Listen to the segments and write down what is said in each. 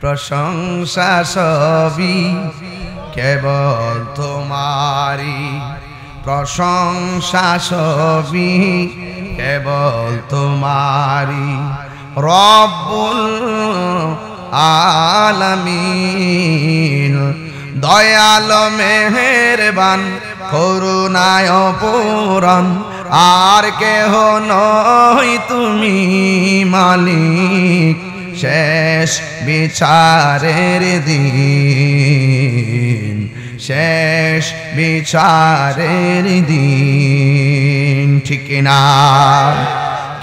প্রশংসা সবই কেবল তোমারি, প্রশংসা সবই কেবল তোমারি। রব্বুল আলামিন দয়াল মেহেরবান করুণায় পূরণ, আর কেহ নই তুমি মালিক শেষ বিচারের দিন, শেষ বিচারের দিন। ঠিক না?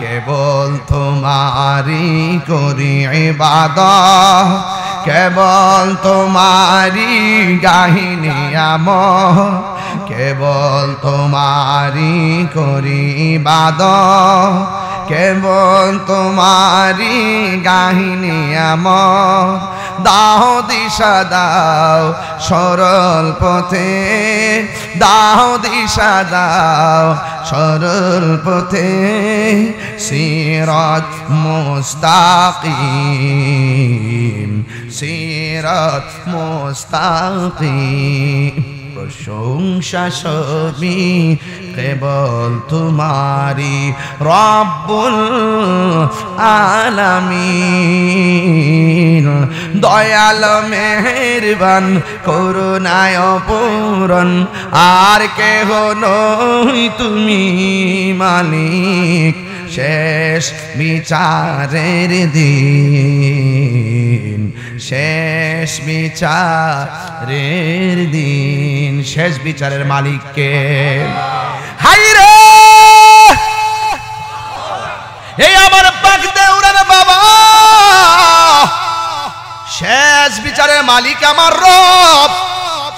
কেবল তোমারি করি ইবাদত, কেবল তোমারি গাহি নিয়ামত, কেবল তোমারি করি ইবাদত, কেবল তোমারি গাহি নিয়ামত। দাও দিশা দাও সরল পথে, দাও দিশা দাও সরল পথে, সিরাত মুস্তাকিম, সিরাত মুস্তাকিম। প্রশংসা সবই কেবল তোমারি, রব্বুল আলামিন দয়াল মেহেরবান করুণায় পূরণ, আর কেহ নই তুমি মালিক শেষ বিচারের দিন, শেষ বিচারের দিন। শেষ বিচারের মালিককে হাইরে এই আমার পাক দেউরার বাবা, শেষ বিচারের মালিক আমার রব।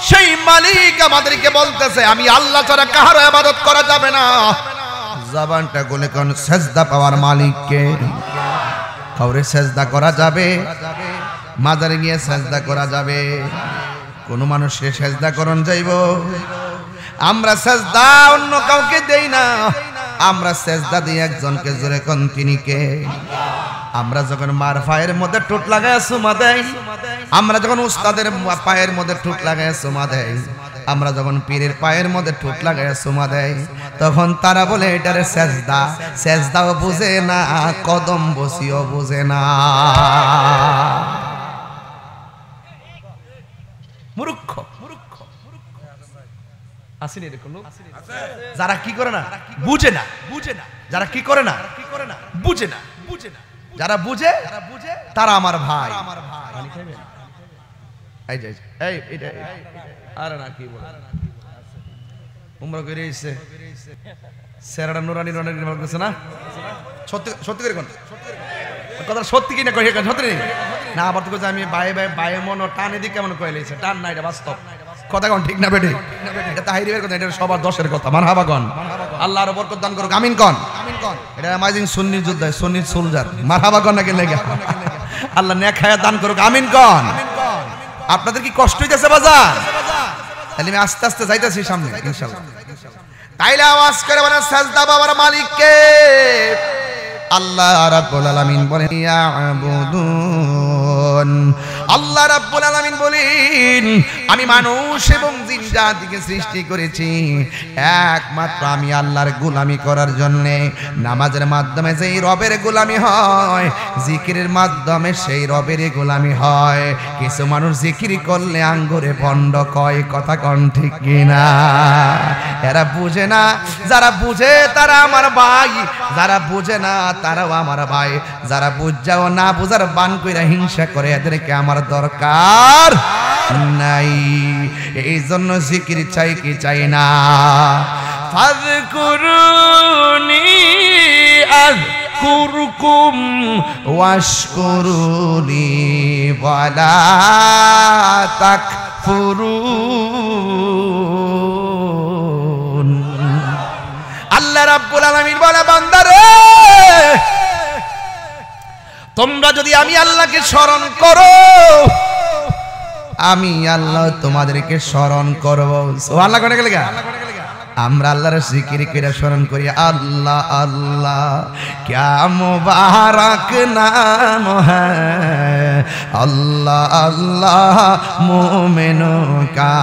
সেই মালিক আমাদেরকে বলতেছে আমি আল্লাহ ছাড়া কারো ইবাদত করা যাবে না। জবানটা গলে কোন সেজদা পাওয়ার মালিককে। কাউরে সেজদা করা যাবে, মাজারে গিয়ে সেজদা করা যাবে, কোন মানুষকে সেজদা করন যাইব? আমরা সেজদা অন্য কাউকে দেই না, আমরা সেজদা দিই একজনকে। জোরে কোন তিনি কে? আমরা যখন মার পায়ের মধ্যে ঠোঁট লাগায় চুমা দেই, আমরা যখন উস্তাদের পায়ের মধ্যে ঠোঁট লাগায় চুমা দেই, আমরা যখন পীরের পায়ের মধ্যে ঠোঁট লাগায় চুমা দেয়, তখন তারা বলে এটারে সেজদা। সেজদাও বুঝে না, কদম বসিও বুঝে না। মূর্খ আসেনি এরকম লোক যারা কি করে না বুঝে না, বুঝে না, যারা কি করে না বুঝে না, বুঝে না, যারা বুঝে তারা আমার ভাই। এই যে এই এটা আরে না কি বলে উমরা করে এসে সেরাটা নুরানি নুরানি বলতেছে না? সত্যি সত্যি করে কোন কথা সত্যি কিনা কই সত্যি না? আবার তো আমি বাই বাই বাই মন টানে দিকে কেমন কইলেছে, টান না, এটা বাস্তব কথা কোন ঠিক না বেটে? এটা তাহিরিবের কথা, এটা সবার দশের কথা। মারহাবাগন, আল্লাহর বরকত দান করুক, আমিন কোন। এটা অ্যামাজিং সুন্নি যোদ্ধা, সুন্নি সোলজার। মারহাবাগন নাকি লেগে আল্লাহ নেক হায়াত দান করুক, আমিন কোন। আপনাদের কি কষ্ট হইতেছে বাজার? তাহলে আমি আস্তে আস্তে যাইতেছি সামনে ইনশাআল্লাহ। তাইলে আওয়াজ করে বলেন সাজদা বাবার মালিককে। আল্লাহ রাব্বুল আলামিন বলেন ইয়াবুদুন, আল্লাহ রাব্বুল আলামিন বলেন আমি মানুষ এবং জিন জাতিকে সৃষ্টি করেছি একমাত্র আমি আল্লাহর গোলামি করার জন্য। নামাজের মাধ্যমে যেই রবের গোলামি হয়, জিকিরের মাধ্যমে সেই রবের গোলামি হয়। কিছু মানুষ জিকির করলে আঙ্গুরে ভণ্ড কয়, কথা কোন ঠিক কিনা? এরা বুঝে না, যারা বুঝে তারা আমার ভাই, যারা বুঝে না তারাও আমার ভাই। যারা বুঝাও না বুঝার বান কইরা হিংসা করে, এদেরকে আমার দরকার নাই। এই জন্য জিকির চাই কি চাই না? ফাযকুরুনি আযকুরকুম ওয়াশকুরুনি ওয়ালা তাকফুরুন। আল্লাহ রাব্বুল আলামিন বলে বান্দারে, তোমরা যদি আমি আল্লাহকে স্মরণ করো, আমি আল্লাহ তোমাদেরকে স্মরণ করব। সুবহানাল্লাহ করে গেলে আমরা আল্লাহর জিকির করে স্মরণ করি আল্লাহ আল্লাহ क्या मुबारक नाम है अल्लाह अल्लाह मोमिनों का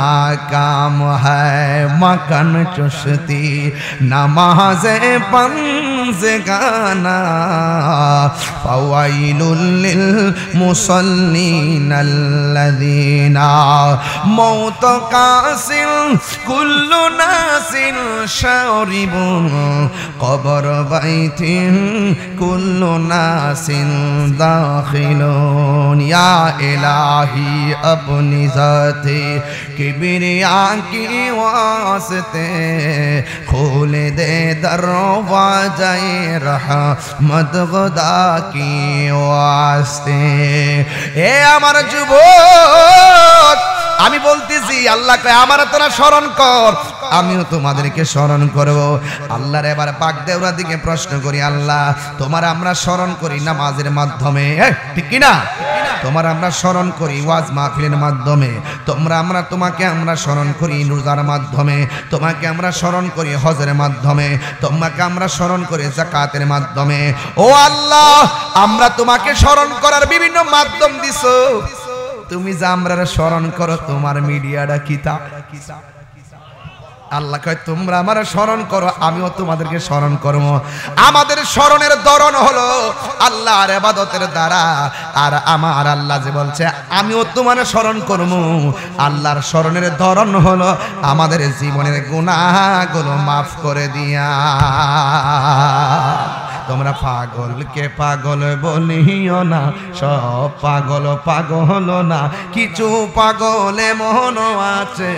काम है मकन चुश्ती नमाज़े पंज गाना फवाइलुल लिल मुसल्लीन अल्लज़ीना मौत कासिल कुल्लु नासिल शारिबुन कब्र बैतिन कुल्लु नासिन दाखिलून या इलाही अपनी ज़ाते किबरिया की वास्ते खोल दे दरवाज़े रहमत खुदा की वास्ते ए আমার যুবক আমি বলতেছি আল্লাহ কয় আমার তোরা স্মরণ কর আমিও তোমাদেরকে স্মরণ করব আল্লাহর এবার পাক দেওয়ার দিকে প্রশ্ন করি আল্লাহ তোমার আমরা স্মরণ করি নামাজের মাধ্যমে ঠিক কি না তোমার আমরা স্মরণ করি ওয়াজ মাহফিলের মাধ্যমে তোমাকে আমরা স্মরণ করি রোজার মাধ্যমে তোমাকে আমরা স্মরণ করি হজের মাধ্যমে তোমাকে আমরা স্মরণ করি যাকাতের মাধ্যমে ও আল্লাহ আমরা তোমাকে স্মরণ করার বিভিন্ন মাধ্যম দিছো তুমি যা আমরা স্মরণ করো তোমার মিডিয়াটা কিতা আল্লাহ কয় তোমরা আমার স্মরণ করো আমিও তোমাদেরকে স্মরণ করব আমাদের স্মরণের ধরন হলো আল্লাহর ইবাদতের দ্বারা আর আমার আল্লাহ যে বলছে আমিও তোমার স্মরণ করব আল্লাহর স্মরণের ধরন হলো আমাদের জীবনের গুনাহগুলো maaf করে দিয়া তোমরা পাগলকে পাগল বলিও না সব পাগল পাগল না কিছু পাগলে মন আছে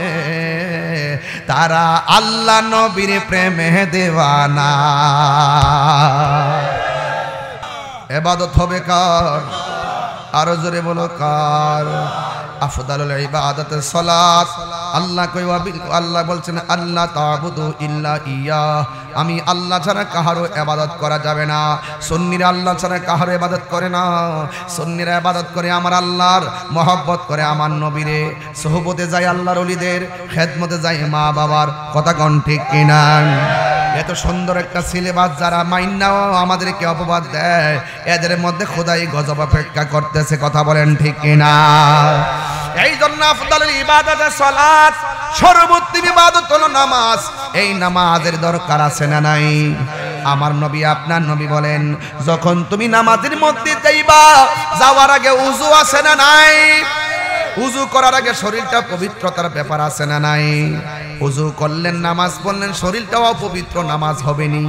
তারা আল্লাহ নবীর প্রেমে দেওয়ানা ইবাদত হবে কার আরো জোরে বলো কার আফদালুল ইবাদাত সালাত আল্লাহ কই আল্লাহ বলছেন আল্লাহ তাবুদু ইল্লা ইয়া আমি আল্লাহ ছাড়া কাহারও ইবাদত করা যাবে না সুন্নিরা আল্লাহ ছাড়া কাহারও ইবাদত করে না সুন্নিরা ইবাদত করে আমার আল্লাহর মহব্বত করে আমার নবীরে সোহবতে যায় আল্লাহর ওলিদের খেদমতে যায় মা বাবার কথা কোন ঠিক কিনা এত সুন্দর একটা সিলেবাস যারা মাইন্নাও আমাদেরকে অপবাদ দেয় এদের মধ্যে খোদাই গজব অপেক্ষা করতেছে কথা বলেন ঠিক কিনা এই জন্য আফদালুল ইবাদাত সালাত সর্বোত্তম ইবাদত হলো নামাজ এই নামাজের দরকার আছে না নাই আমার নবী আপনার নবী বলেন যখন তুমি নামাজের মধ্যে যাইবা যাওয়ার আগে ওযু আছে না নাই ওযু করার আগে শরীরটা পবিত্রতার ব্যাপার আছে না নাই ওযু করলেন নামাজ পড়লেন শরীরটাও পবিত্র নামাজ হবে নি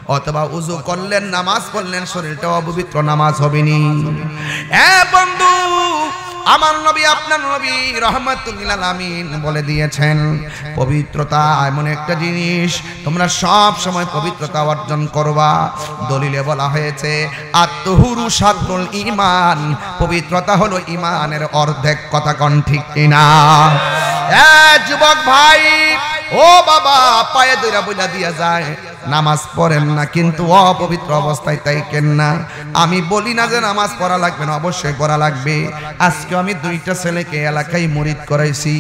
অথবা ওযু করলেন নামাজ পড়লেন শরীরটাও অপবিত্র নামাজ হবে নি এ বন্ধু আমার নবী আপনার নবী রাহমাতুল লিল আলামিন বলে দিয়েছেন পবিত্রতা এমন একটা জিনিস তোমরা সব সময় পবিত্রতা অর্জন করবা দলিলে বলা হয়েছে আত-তুহুরু শাতরুল ঈমান পবিত্রতা হলো ঈমানের অর্ধেক কথা কোন ঠিক কিনা এ যুবক ভাই ও বাবা পায়ে ধরে বইলা দিয়া যায় নামাজ পড়েন না কিন্তু অপবিত্র অবস্থায় তাইকেন না আমি বলি না যে নামাজ পড়া লাগবে না অবশ্যই পড়া লাগবে আজকে আমি দুইটা ছেলেকে এলাকায় মুরিদ করাইছি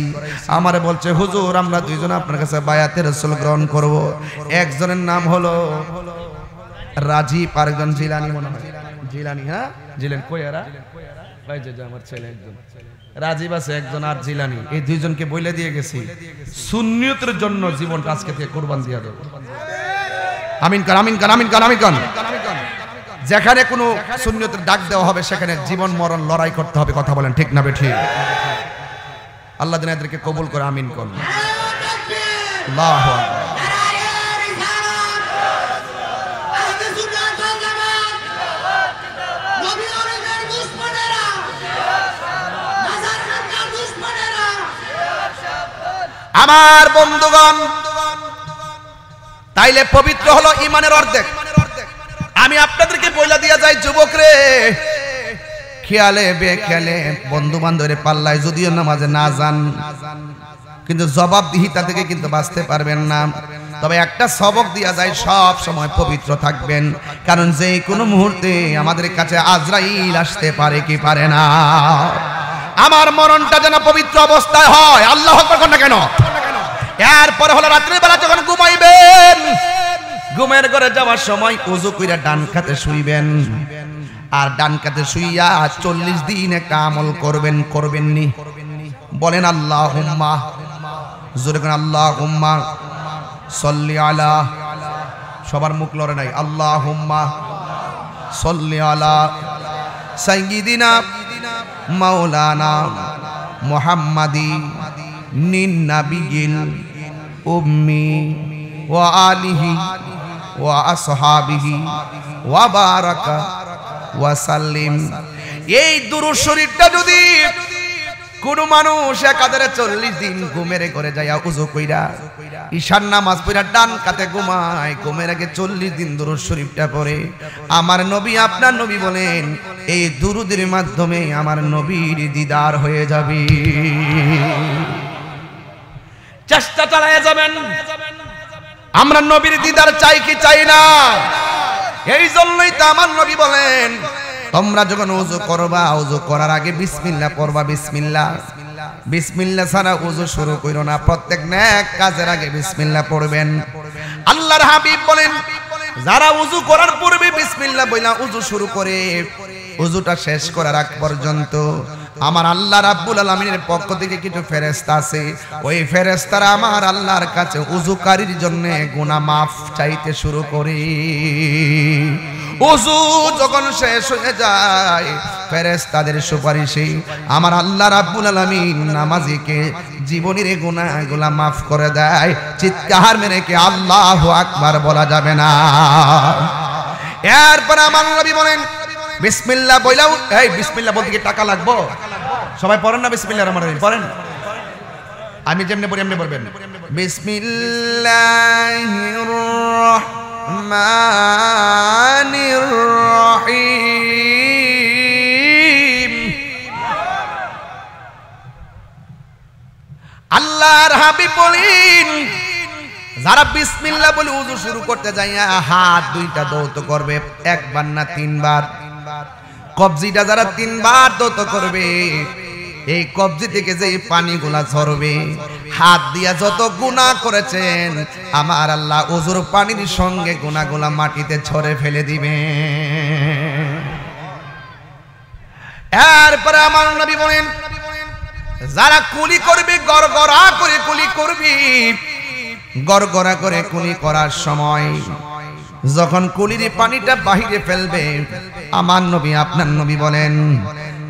আমারে বলছে হুজুর আমরা দুইজন আপনার কাছে বায়াতে রাসূল গ্রহণ করব একজনের নাম হলো রাজীব আরেকজন জিলানী মনে হয় জিলানী হ্যাঁ জিলানী কই এরা ভাই যে আমার ছেলে একজন রাজীব আছে একজন আর জিলানী এই দুইজনকে বইলে দিয়ে গেছি সুন্নিয়তের জন্য জীবনটা আজকে থেকে কুরবান দিয়া দেব আমিন কর আমিন কর আমিন কর আমিন কর যেখানে কোনো সুন্নিয়তের ডাক দেওয়া হবে সেখানে জীবন মরণ লড়াই করতে হবে কথা বলেন ঠিক না বেঠিক আল্লাহ যেন এদেরকে কবুল করে আমিন কর আল্লাহু আকবার আমার বন্ধুগণ তাইলে পবিত্র হলো ঈমানের অর্ধেক আমি আপনাদেরকে বইলা দিয়া যাই যুবক রে খেয়ালে বেখেয়ালে বন্ধু বান্ধবের পাল্লায় যদিও নামাজে না যান কিন্তু জবাবদিহিতা থেকে কিন্তু বাঁচতে পারবেন না তবে একটা সবক দিয়া যায় সব সময় পবিত্র থাকবেন কারণ যে কোনো মুহূর্তে আমাদের কাছে আজরাইল আসতে পারে কি পারে না আমার মরণটা যেন পবিত্র অবস্থায় হয় আল্লাহু আকবার কোন কেন এরপরে হলো রাত্রিবেলা যখন ঘুমাইবেন, ঘুমের ঘরে যাওয়ার সময় ওযু কইরা ডান কাতে শুইবেন। আর ডান কাতে শুইয়া 40 দিন একটা আমল করবেন। করবেননি? বলেন আল্লাহুম্মা, জোরে করে আল্লাহুম্মা সাল্লি আলা, সবার মুখ লড়ে নাই, আল্লাহুম্মা সাল্লি আলা সাইয়্যিদিনা মাওলানা মুহাম্মাদি নিন নাবিয়িল উম্মি ওয়া আলিহি ওয়া আসহাবিহি ওয়া বারাকা ওয়া সাল্লিম। এই দুরূদ শরীফটা যদি কোন মানুষ একাধারে 40 দিন ঘুমের ঘরে যাইয়া ওযু কইরা ঈশার নামাজ পড়া ডান কাতে ঘুমায়, ঘুমের আগে 40 দিন দুরূদ শরীফটা পড়ে, আমার নবী আপনার নবী বলেন এই দুরূদের মাধ্যমে আমার নবীর দিদার হয়ে যাবে। চেষ্টা চালায়া যাবেন। আমরা নবীর দিদার চাই কি চাই না? এই জন্যই তো আমার নবী বলেন তোমরা যখন ওযু করবা, ওযু করার আগে বিসমিল্লাহ পড়বা। বিসমিল্লাহ, বিসমিল্লাহ ছাড়া ওযু শুরু কইরো না। প্রত্যেক নেক কাজের আগে বিসমিল্লাহ পড়বেন। আল্লাহর হাবিব বলেন যারা ওযু করার পূর্বে বিসমিল্লাহ বইলা ওযু শুরু করে, ওযুটা শেষ করার আগ পর্যন্ত আমার আল্লাহ রাব্বুল আলামিনের পক্ষ থেকে কিছু ফেরেশতা আছে, ওই ফেরেশতারা আমার আল্লাহর কাছে ওযুকারীর জন্য গুনাহ মাফ চাইতে শুরু করে। ওযু যখন শেষ হয়ে যায়, ফেরেশতাদের সুপারিশে আমার আল্লাহ রাব্বুল আলামিন নামাজীকে জীবনের গুনাহগুলো মাফ করে দেয়। চিৎকার মেরে কি আল্লাহু আকবার বলা যাবে না? এরপর আমার নবী বলেন বিসমিল্লাহ বইলাও। এই বিসমিল্লাহ বলতে কি টাকা লাগবে? সবাই পড়েন না বিসমিল্লাহির রহমানির রহিম? পড়েন। আমি যেমনি পড়ি এমনি পড়বেন। বিসমিল্লাহির রহমানির রহিম। আল্লাহর হাবিব বলেন যারা বিসমিল্লাহ বলে ওযু শুরু করতে যাইয়া হাত দুইটা দৌত করবে, একবার না 3 বার। কবজিটা যারা 3 বার দৌত করবে, এই কবজি থেকে যে পানিগুলা ঝরবে, হাত দিয়া যত গুনাহ করেছেন আমার আল্লাহ ওযুর পানির সঙ্গে গুনাহগুলা মাটিতে ছড়ে ফেলে দিবে। এরপরে আমার নবী বলেন যারা কুলি করবে, গড়গড়া করে কুলি করবে, গড়গড়া করে কুলি করার সময় যখন কুলির পানিটা বাহিরে ফেলবে, আমার নবী আপনার নবী বলেন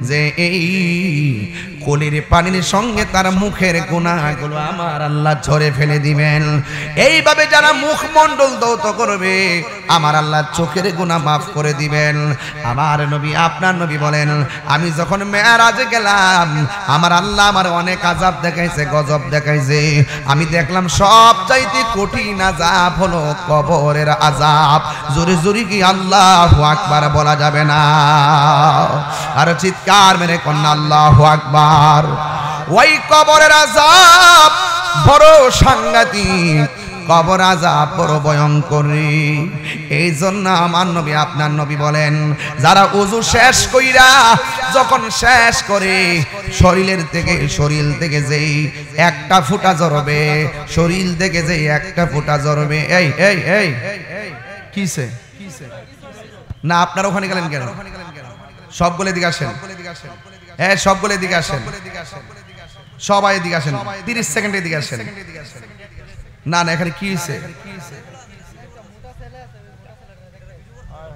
যে এই কুলির পানির সঙ্গে তার মুখের গুনাহগুলো আমার আল্লাহ ঝরে ফেলে দিবেন। এইভাবে যারা মুখমণ্ডল দৌত করবে আমার আল্লাহ চোখের গুনাহ মাফ করে দিবেন। আমার নবী আপনার নবী বলেন আমি যখন মেরাজে গেলাম আমার আল্লাহ আমার অনেক আযাব দেখাইছে, গজব দেখাইছে। আমি দেখলাম সবচাইতে কঠিন আযাব হলো কবরের আযাব। জোরে জোরে কি আল্লাহু আকবার বলা যাবে না? আর চিৎকার মেরে কন্যা আল্লাহু আকবার। ওই কবরের আযাব বড় সাংঘাতিক, কবর আযাব বড় ভয়ঙ্কর। এই জন্য আমার নবী আপনার নবী বলেন যারা ওযু শেষ কইরা যখন শেষ করে শরীর থেকে যেই একটা ফোঁটা ঝরবে, শরীর থেকে যেই একটা ফোঁটা ঝরবে, এই এই এই কিসে না আপনারা ওখানে গেলেন কেন? সবগুলো দিকে আসেন। হ্যাঁ সবগুলো দিকে আসেন, সবাই দিকে আসেন। 30 সেকেন্ডের দিকে আসেন। না না এখানে কি হয়েছে?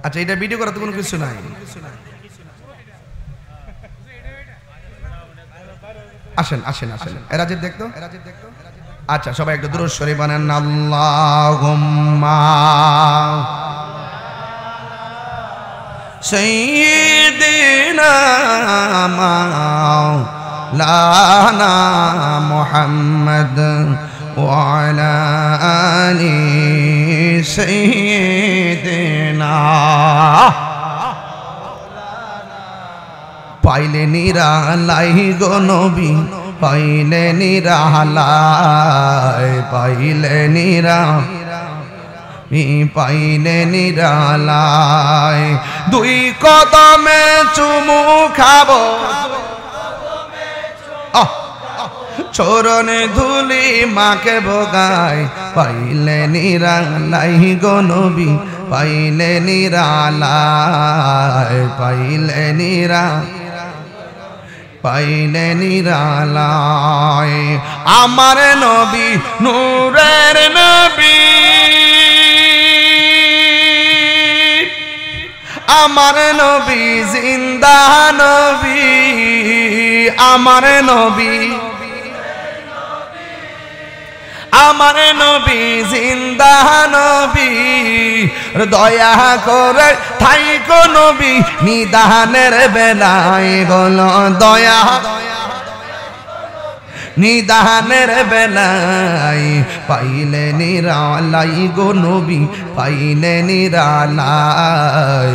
আচ্ছা এটা ভিডিও করার তো কোনো কিছু নাই। আসেন আসেন আসেন। এরাজের দেখতো। আচ্ছা সবাই একটু দুরূদ শরীফ বানান। আল্লাহুম্মা সাইয়্যিদিনা মাওলানা মুহাম্মদ ওয়া আলা আলি সাইয়্যিদিনা। পাইলে নিরালাই গো নবী, পাইলে নিরালাই, পাইলে পাইলে নিরালাই। দুই কদমে চুমু খাবো, চরণে ধুলি মাকে ভোগায় পাইলে নিরালাই গো নবী পাইলে নিরালায় পাইলে নিরালায় আমার নবী নূরের নবী আমার নবী জিন্দা নবী আমার নবী আমার নবী জিন্দা নবী দয়া করে থাইকো নবী নিদানের বেলায় গলো দয়া নিদানের বেলায় পাইলে নিরালাই গো নবী পাইলে নিরালাই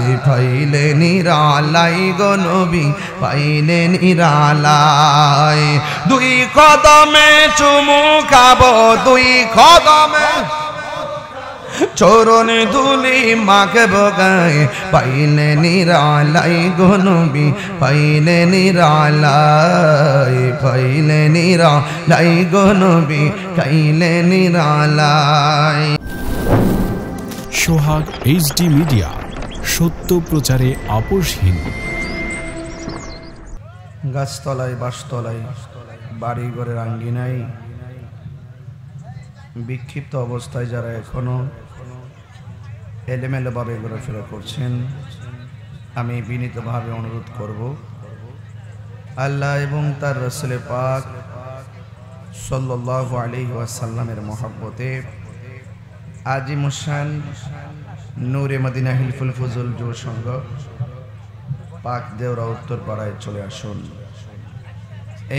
গো নবী পাইলে নিরালাই দুই কদমে চুমু খাবো দুই কদমে চরণে ধুলি মাকে ভোগায় পাইলে নিরালাই গো নবী পাইলে নিরালাই গো নবী পাইলে নিরালাই। সোহাগ এইচডি মিডিয়া, সত্য প্রচারে আপোষহীন। গাছতলায় বাসতলায় বাড়ি ঘরের আঙ্গিনায় বিক্ষিপ্ত অবস্থায় যারা এখনো এলোমেলোভাবে ঘোরাফেরা করছেন, আমি বিনীতভাবে অনুরোধ করব আল্লাহ এবং তার রাসূল পাক সাল্লাল্লাহু আলাইহি ওয়াসাল্লামের মহব্বতে আজিমুশান নূরে মদিনা হিলফুল ফুজুল যুব সংঘ পাক দেওরা উত্তরপাড়ায় চলে আসুন।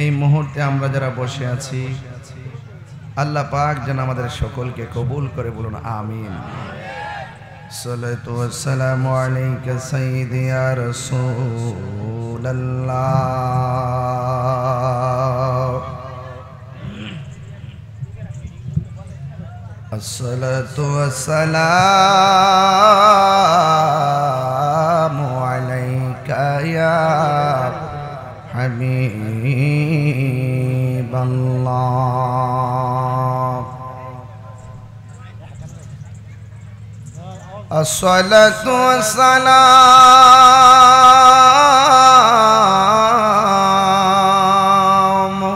এই মুহূর্তে আমরা যারা বসে আছি, আল্লাহ পাক যেন আমাদের সকলকে কবুল করে, বলুন আমিন। সালাতু ওয়াসসালামু আলাইকা সাইয়্যিদি ইয়া রাসূলুল্লাহ, আসসালাতু ওয়াসসালামু আলাইকা ইয়া হাবিবাল্লাহ, আসসালাতু ওয়াসসালামু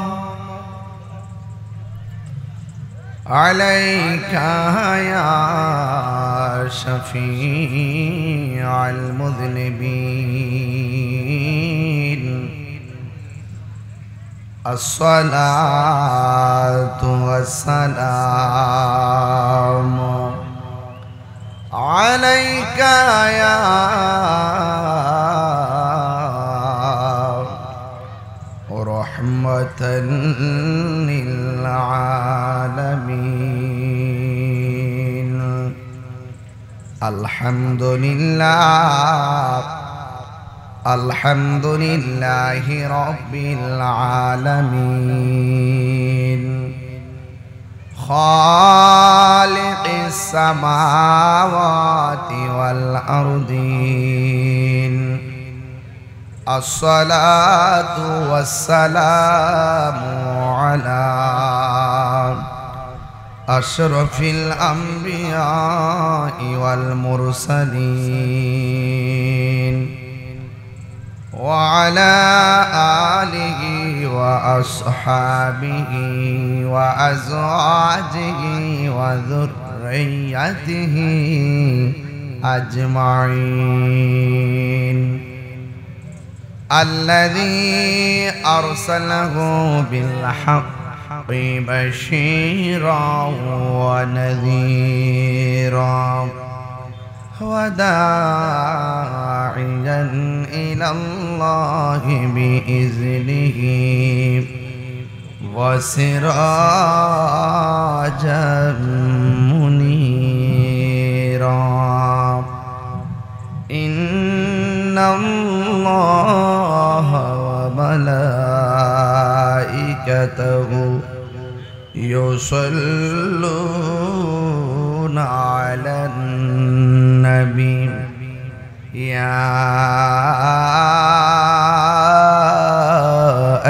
আলাইকা ইয়া শাফিআল মুযনিবিন, আসসালাতু ওয়াসসালামু আলাইকা ইয়া রাহমাতাল লিল আলামিন। আলহামদুলিল্লাহ আলহামদুলিল্লাহি রাব্বিল আলামিন, খালিকিস সামাওয়াতি ওয়াল আরদিন, আসসালাতু ওয়াসসালামু আলা আশরাফিল আমবিয়াই ওয়াল মুরসালিন ওয়া আলা আলিহি ওয়া আসহাবিহি ওয়া আজওয়াজিহি ওয়া যুররিয়াতিহি আজমাইন। الذي أرسله بالحق بشيرا ونذيرا وداعيا إلى الله بإذنه وسراجا منيرا. إن الله وملائكته يصلون على النبي يا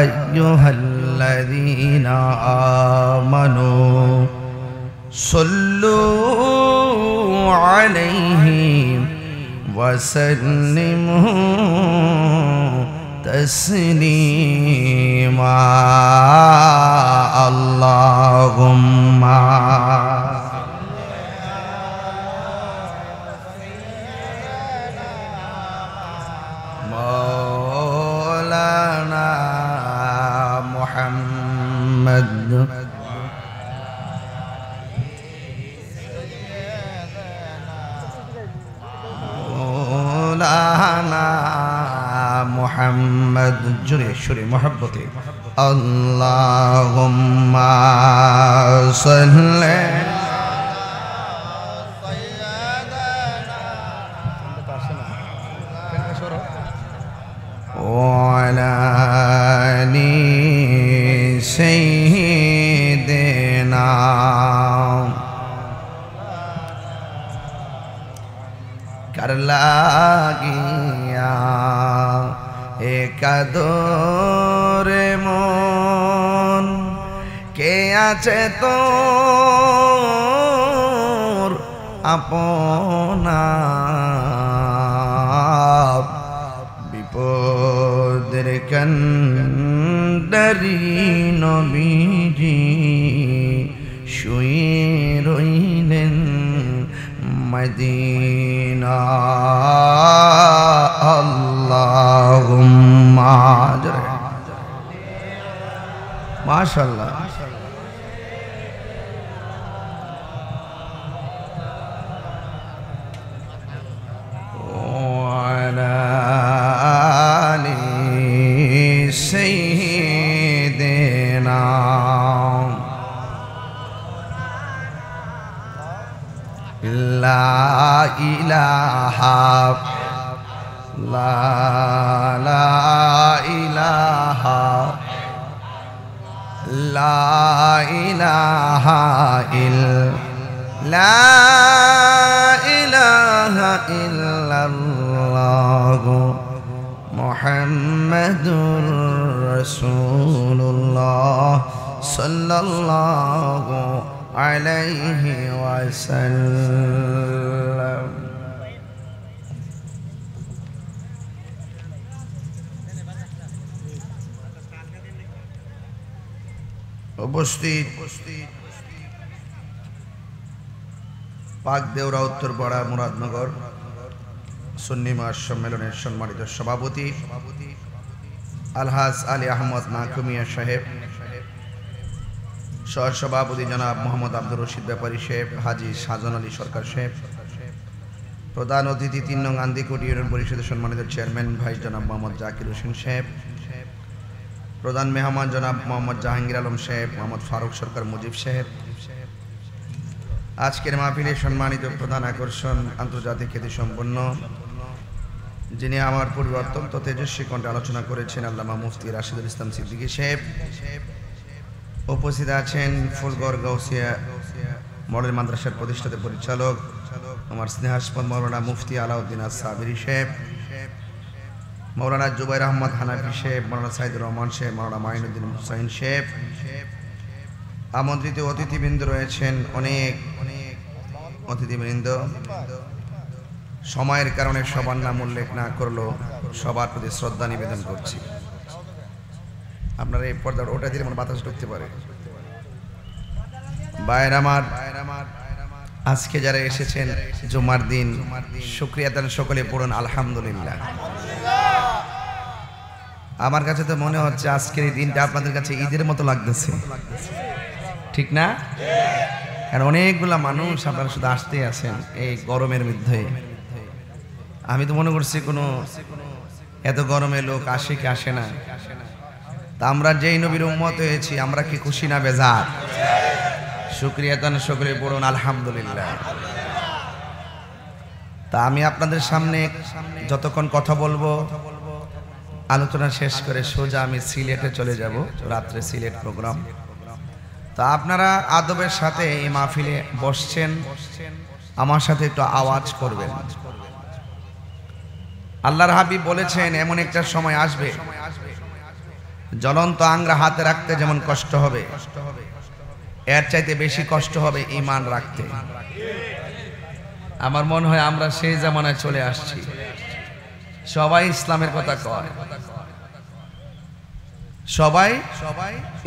أيها আইয়ুহাল্লাযীনা আমানু সাল্লু আলাইহি ওয়া সাল্লিমু তাসলিমা আল্লাহুম্মা মাওলানা মুহাম্মদ মাওলানা মুহাম্মদ জুরে সুরে মোহাব্বতে আল্লাহুম্মা সাল্লি ওয়ালা আলি সাইয়্যিদিনা কার লাগিয়া একাদরে মন কে আছে তোর আপনা বিপদের কান্ডারি নবীজি শুয়ে রইলেন মদিনা আল্লাহুম্মা মাশাআল্লাহ ওয়ালা আলি সাইয়্যিদিনা লা ইলাহা লা ইলাহা লা ইলাহা লা ইলাহা ইল্লাল্লাহ মুহাম্মাদুর রাসূলুল্লাহ সাল্লাল্লাহু আলাইহি ওয়াসাল্লাম। উপস্থিত পাক দেওরা উত্তরপাড়া মুরাদনগর সুন্নি মহাসম্মেলনের সম্মানিত সভাপতি আলহাজ আলী আহমদ নাকুমিয়া সাহেব, সহসভাপতি জনাব মোহাম্মদ আব্দুর রশিদ ব্যাপারী সাহেব, হাজী সাজন আলী সরকার সাহেব, প্রধান অতিথি ৩ নং আন্দিকোট ইউনিয়ন পরিষদের সম্মানিত চেয়ারম্যান ভাই জনাব মোহাম্মদ জাকির হোসেন সাহেব, প্রধান মেহমান জনাব মোহাম্মদ জাহাঙ্গীর আলম সাহেব, মোহাম্মদ ফারুক সরকার মুজিব সাহেব, আজকের মাহফিলে সম্মানিত প্রধান আকর্ষণ আন্তর্জাতিক খ্যাতিসম্পন্ন যিনি আমার পূর্বে অত্যন্ত তেজস্বী কণ্ঠে আলোচনা করেছেন আল্লামা মুফতি রাশিদুল ইসলাম সিদ্দিকী সাহেব, উপস্থিত আছেন ফুলগড় গাউসিয়া মডেল মাদ্রাসার প্রতিষ্ঠাতা পরিচালক আমার স্নেহাস্পদ মৌলানা মুফতি আলাউদ্দিন আস-সাবিরি সাহেব, মৌলানা জুবাইর আহমদ হানাফি সাহেব, মৌলানা সাইদুর রহমান সাহেব, মৌলানা মাইনুদ্দিন হুসাইন সাহেব, আমন্ত্রিত অতিথিবৃন্দ রয়েছেন অনেক অতিথিবৃন্দ। সময়ের কারণে সবার নাম উল্লেখ না করলেও সবার প্রতি শ্রদ্ধা নিবেদন করছি। আপনারা এই পর্দাটা ওটা দিলে বাতাস ঢুকতে পারে। ভাইয়ের আমার, আজকে যারা এসেছেন জুমার দিন, শুকরিয়া দান সকলে পড়ুন আলহামদুলিল্লাহ। আমার কাছে তো মনে হচ্ছে আজকের এই দিনটা আপনাদের কাছে ঈদের মতো লাগতেছে, ঠিক না? কারণ অনেকগুলা মানুষ আপনারা শুধু আসতেই আছেন এই গরমের মধ্যে। আমি তো মনে করছি কোনো এত গরমে লোক আসে কি আসে না। তা আমরা যেই নবীর উম্মত হয়েছি, আমরা কি খুশি না বেজার? শুকরিয়া দান সকলে পড়ুন আলহামদুলিল্লাহ। তা আমি আপনাদের সামনে যতক্ষণ কথা বলবো, আলোচনা শেষ করে সোজা আমি সিলেটে চলে যাব, রাত্রে সিলেট প্রোগ্রাম। তা আপনারা আদবের সাথে এই মাহফিলে বসছেন, আমার সাথে একটু আওয়াজ করবেন। আল্লাহর হাবিব বলেছেন এমন একটা সময় আসবে জ্বলন্ত আংরা হাতে রাখতে যেমন কষ্ট হবে, এর চাইতে বেশি কষ্ট হবে ঈমান রাখতে। আমার মনে হয় আমরা সেই জামানায় চলে আসছি, সবাই ইসলামের কথা কয়, সবাই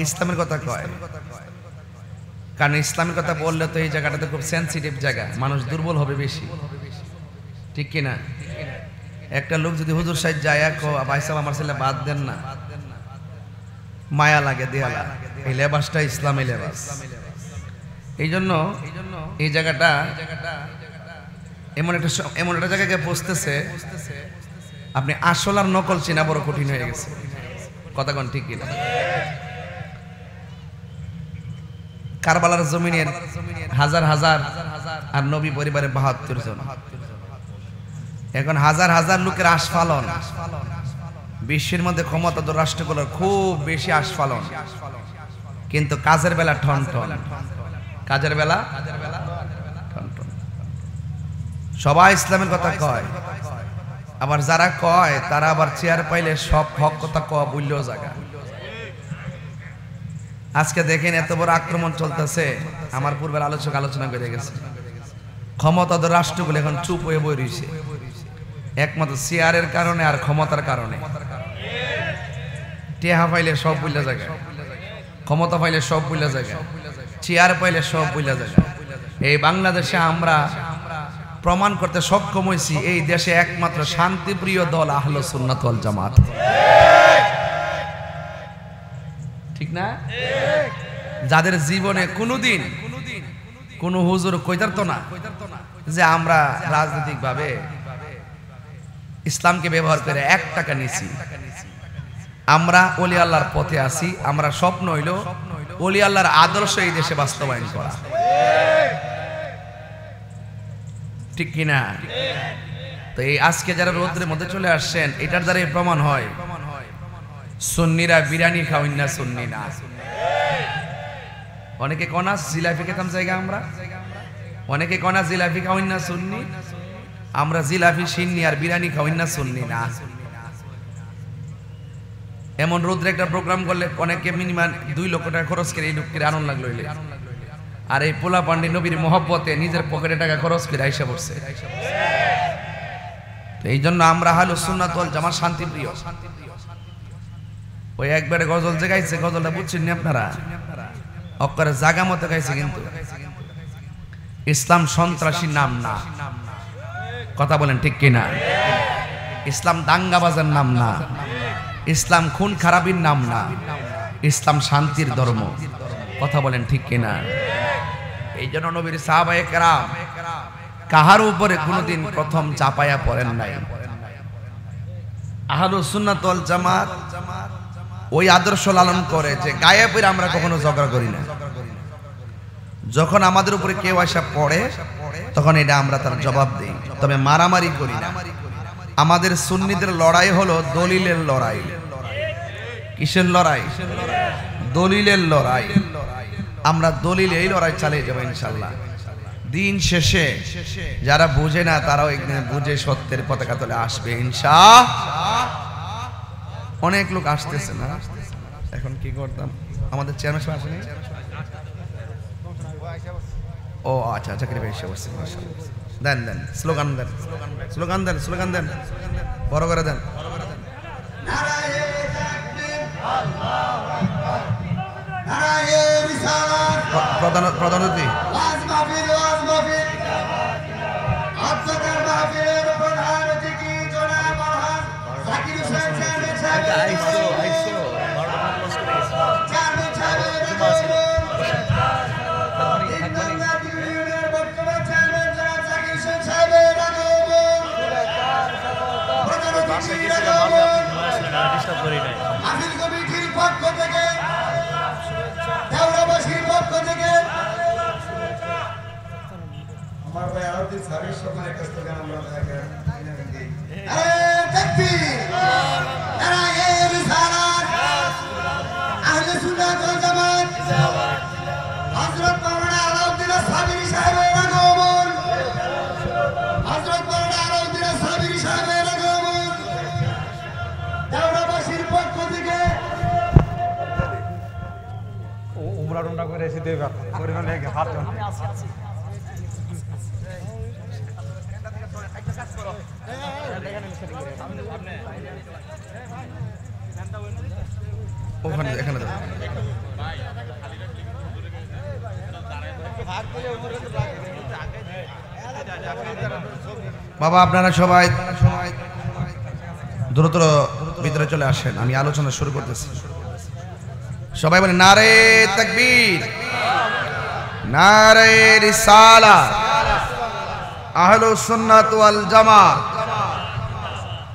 ইসলামের কথা কয়। কারণ ইসলামের কথা বললে তো এই জায়গাটাতে খুব সেন্সিটিভ জায়গা, মানুষ দুর্বল হবে বেশি, ঠিক কিনা? একটা লোক যদি হুজুর সাহেব যায় ভাই সাহেব আমার ছেলে বাদ দেন না, মায়া লাগে দেয়ালা, এই লেবাসটা ইসলামী লেবাস। এই জন্য এই জায়গাটা এমন একটা জায়গায় পৌঁছতেছে, আপনি আসল আর নকল চেনা বড় কঠিন হয়ে গেছে। কথা কোন ঠিক কিনা? কারবালার জমিনের হাজার হাজার আর নবী পরিবারে ৭২ জন, এখন হাজার হাজার লোকের আস্ফালন। বিশ্বের মধ্যে ক্ষমতাধর রাষ্ট্রগুলোর খুব বেশি আস্ফালন, কিন্তু কাজের বেলা ঠন ঠন, কাজের বেলা ঠন ঠন। সবাই ইসলামের কথা কয়, আবার যারা কয় তারা আবার চেয়ার পাইলে সব হক কথা কওয়া বললেও জায়গা। আজকে দেখেন এত বড় আক্রমণ চলতেছে, আমার পূর্বের আলোচক আলোচনা করে গেছে, ক্ষমতাধর রাষ্ট্রগুলো এখন চুপ হয়ে বই রয়েছে, একমাত্র চেয়ারের কারণে আর ক্ষমতার কারণে। টেহা পাইলে সব বুঝলা জায়গা, ক্ষমতা পাইলে সব বুঝলা জায়গা, চেয়ার পাইলে সব বুঝলা জায়গা। এই বাংলাদেশে আমরা প্রমাণ করতে সক্ষম হয়েছি এই দেশে একমাত্র শান্তিপ্রিয় দল আহলে সুন্নাত ওয়াল জামাত, ঠিক না? যাদের জীবনে কোনোদিন কোন হুজুর কইতারতো না যে আমরা রাজনৈতিক ভাবে ইসলামকে ব্যবহার করে ১ টাকা নিছি, আমরা ওলি আল্লাহর পথে আছি, আমরা স্বপ্ন হইল ওলি আল্লাহর আদর্শ এই দেশে বাস্তবায়ন করা, ঠিক কিনা? তো এই আজকে যারা রোদ্রের মধ্যে চলে আসছেন, এটার দ্বারা প্রমাণ হয় সুন্নিরা বিরিয়ানি খাওয়াই না, সুন্নি না। অনেকে কনা জিলাপি খেতাম জায়গা আমরা, অনেকে কনা জিলাপি খাওয়াই না সুন্নি, আমরা জিলাপি সিন্নি আর বিরিয়ানি খাওয়াই না, সুন্নি না। এমন রোদ্রে একটা প্রোগ্রাম করলে অনেকে মিনিমাম ২ লক্ষ টাকা খরচ করে এই লোককে আনন্দ লাগলো, আর এই পোলা পান্ডি নবীর মহব্বতে নিজের পকেটে টাকা খরচ করে আইসা পড়ছে। এই জন্য আমরা আহলে সুন্নাত ওয়াল জামাত শান্তি প্রিয়। ওই একবারে গজল যে গাইছে, গজলটা বুঝছেন না আপনারা? অক্কারে জাগা মতো গাইছে, কিন্তু ইসলাম সন্ত্রাসী নাম না, কথা বলেন ঠিক কিনা? ইসলাম দাঙ্গাবাজের নাম না, ইসলাম খুন খারাপির নাম না, ইসলাম শান্তির ধর্ম, কথা বলেন ঠিক কিনা? এই জন্য নবীর সাহাবায়ে কেরাম কাহার উপরে কোনোদিন প্রথম চাপায়া পড়েন নাই। আহলে সুন্নাত ওয়াল জামাত ওই আদর্শ লালন করে যে গায়ে পড়ে আমরা কখনো ঝগড়া করি না, যখন আমাদের উপরে কেউ আসা পড়ে তখন এটা আমরা তার জবাব দিই, তবে মারামারি করি না। আমাদের সুন্নিদের লড়াই হলো দলিলের লড়াই। কিসের লড়াই? দলিলের লড়াই। আমরা দলিলে এই লড়াই চালিয়ে যাবো ইনশাআল্লাহ। দিন শেষে যারা বুঝে না তারাও একদিন বুঝে সত্যের পতাকা তলে আসবে ইনশাআল্লাহ। অনেক লোক আসতেছে না, এখন কি করতাম? আমাদের চেয়ারম্যান সাহেব আসেনি? ও আচ্ছা আচ্ছা, কি বেশি বসছে, মাশাআল্লাহ। দেন দেন স্লোগান দেন, স্লোগান দেন, স্লোগান দেন, বড় করে দেন। নারায়ে তাকবীর, আল্লাহু আকবার, নারায়ে রিসালাত, প্রধান অতিথি ওয়াজ মাহফিল, ওয়াজ মাহফিল, আজকের মাহফিলের প্রধান অতিথি জনাব আলহাজ জাকির হোসেন চেয়ারম্যান সাহেব, চেয়ারম্যান সাহেবের ইউনিয়নের বর্তমান চেয়ারম্যান জনাব জাকির হোসেন সাহেবের আগমন, প্রধান অতিথির আগমন, মাহফিল কমিটির পক্ষ থেকে, দেওরাবাসীর পক্ষ থেকে আমার ভাই আরতি সার্ভিস সকলের কাছ থেকে আমরা তাকবীর, নারায়ে রিসালাত, আহলে সুন্নাত ওয়াল জামাত, হযরত মাওলানা আলাউদ্দিন সাবিরি সাহেবের আগমন, হযরত মাওলানা আলাউদ্দিন সাবিরি সাহেবের আগমন, দেওরাবাসীর পক্ষ থেকে মুড়াটুন্ডা করে এসে দেবে পরিমাণ লেগে হাত ওখানে এখানে বাবা আপনারা সবাই দ্রুত ভিতরে চলে আসেন, আমি আলোচনা শুরু করতেছি। সবাই বলে নারে তাকবীর, নারে রিসালাত, আহলুস সুন্নাত ওয়াল জামাত।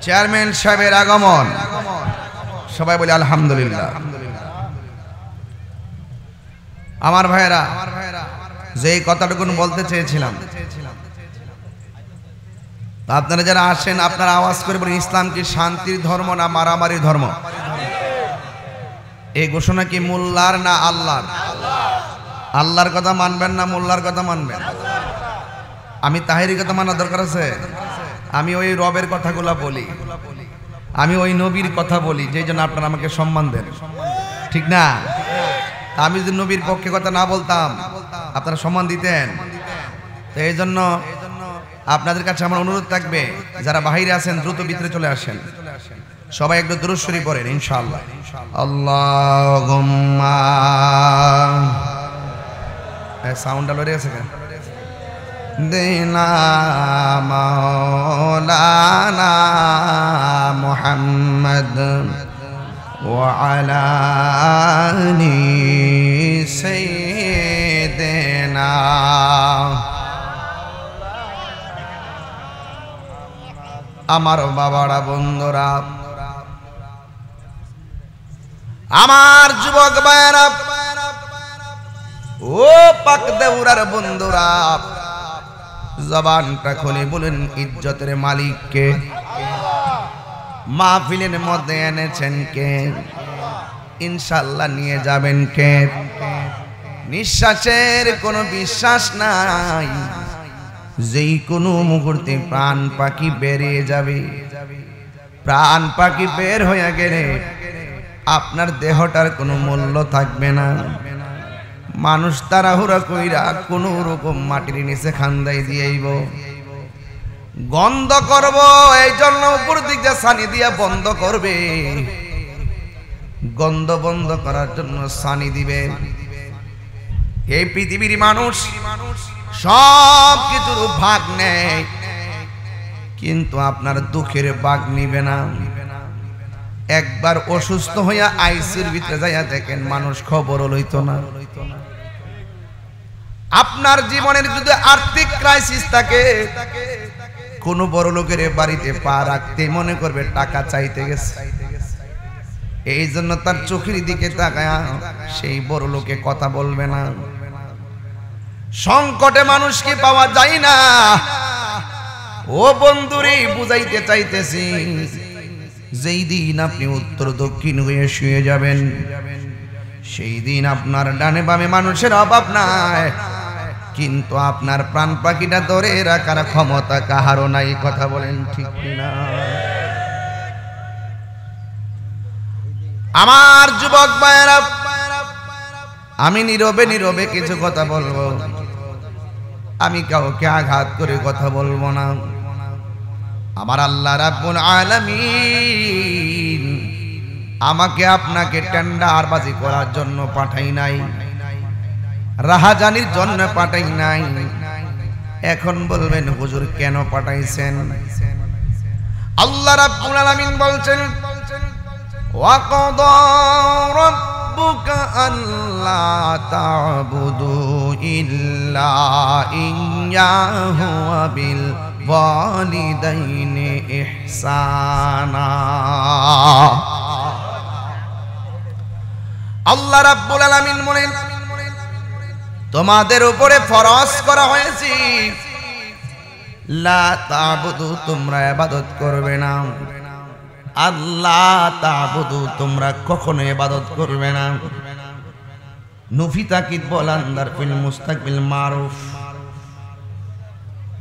চেয়ারম্যান সাহেবের আগমন, সবাই বলে আলহামদুলিল্লাহ। আমার ভাইয়েরা, যে কথাটুকু বলতে চেয়েছিলাম, আপনারা যারা আসেন আপনারা আওয়াজ করে বলেন ইসলাম কি শান্তির ধর্ম না মারামারি ধর্ম? এই ঘোষণা কি মোল্লার না আল্লাহর? আল্লাহর কথা মানবেন না মোল্লার কথা মানবেন? আমি তাহেরি কথা মানার দরকার আছে? আমি ওই রবের কথাগুলো বলি, আমি ওই নবীর কথা বলি, যেই জন্য আপনারা আমাকে সম্মান দেন, ঠিক না? আমি যদি নবীর পক্ষে কথা না বলতাম আপনারা সম্মান দিতেন? তো এই জন্য আপনাদের কাছে আমার অনুরোধ থাকবে, যারা বাহিরে আছেন দ্রুত ভিতরে চলে আসেন। সবাই একটু দুরূদ শরীফ পড়েন ইনশাআল্লাহ। আল্লাহুম্মা সাউন্ড লড়ে আছে কেন? দিনা মাওলানা মুহাম্মদ ওয়া আলা আলি সাইয়্যিদিনা। আমার বাবারা, বন্ধুরা, আমার যুবক ভাইয়েরা, ও পাক দেউরার বন্ধুরা, জবানটা খুলে বলেন ইজ্জতের মালিককে? মাহফিলের মধ্যে এনেছেন কে? ইনশাআল্লাহ নিয়ে যাবেন কে? নিঃশ্বাসের কোনো বিশ্বাস নাই, যেই কোনো মুহূর্তে প্রাণ পাখি বেরিয়ে যাবে। প্রাণ পাখি বের হয়ে গেলে আপনার দেহটার কোনো মূল্য থাকবে না। মানুষ তাড়াহুড়া কইরা কোনো রকম মাটির নিচে খান্দাই দিয়েইব, গন্ধ করব, এই জন্য উপর দিকে সানি দিয়া বন্ধ করবে। গন্ধ বন্ধ করার জন্য সানি দিবে। এই পৃথিবীর মানুষ সব কিছুর ভাগ নেয়, কিন্তু আপনার দুঃখের ভাগ নিবে না। একবার অসুস্থ হইয়া আইসির ভিতরে যাইয়া দেখেন মানুষ খবর লইতো না। আপনার জীবনের যদি আর্থিক ক্রাইসিস থাকে, কোন বড় লোকের বাড়িতে পা রাখতে মনে করবে টাকা চাইতে গেছে। এই জন্য তার চোখের দিকে তাকায়া সেই বড় লোকে কথা বলবে না। সংকটে মানুষকে পাওয়া যায় না। ও বন্ধুরে, বুঝাইতে চাইতেছি, যেই দিন আপনি উত্তর দক্ষিণ হয়ে শুয়ে যাবেন, সেই দিন আপনার ডানে বামে মানুষের অভাব নাই, কিন্তু আপনার প্রাণ পাখিটা ধরে রাখার ক্ষমতা কাহারও নাই। কথা বলেন ঠিক কিনা? আমার যুবক ভাইয়েরা, আমি নীরবে নীরবে কিছু কথা বলবো, আমি কাউকে আঘাত করে কথা বলবো না। আমার আল্লাহ রাব্বুল আলামিন আমাকে আপনাকে টেন্ডারবাজি করার জন্য পাঠাই নাই, রাহাজানির জন্য পাঠাই নাই। এখন বলবেন হুজুর কেন পাঠাইছেন? আল্লাহ রাব্বুল আলামিন বলছেন, ওয়া কাদা রাব্বুকা আল্লা তা'বুদু ইল্লা ইয়্যাহু ওয়া বিল ওয়ালিদাইনি ইহসানা। আল্লাহ রাব্বুল আলামিন বলেন, তোমাদের উপরে ফরজ করা হয়েছে লা তা'বুদু, তোমরা ইবাদত করবে না। আল্লাহ তা'বুদু, তোমরা কখনো ইবাদত করবে না। নফি তাকিদ বলান্দার ফিল মুস্তাকবিল মারুফ,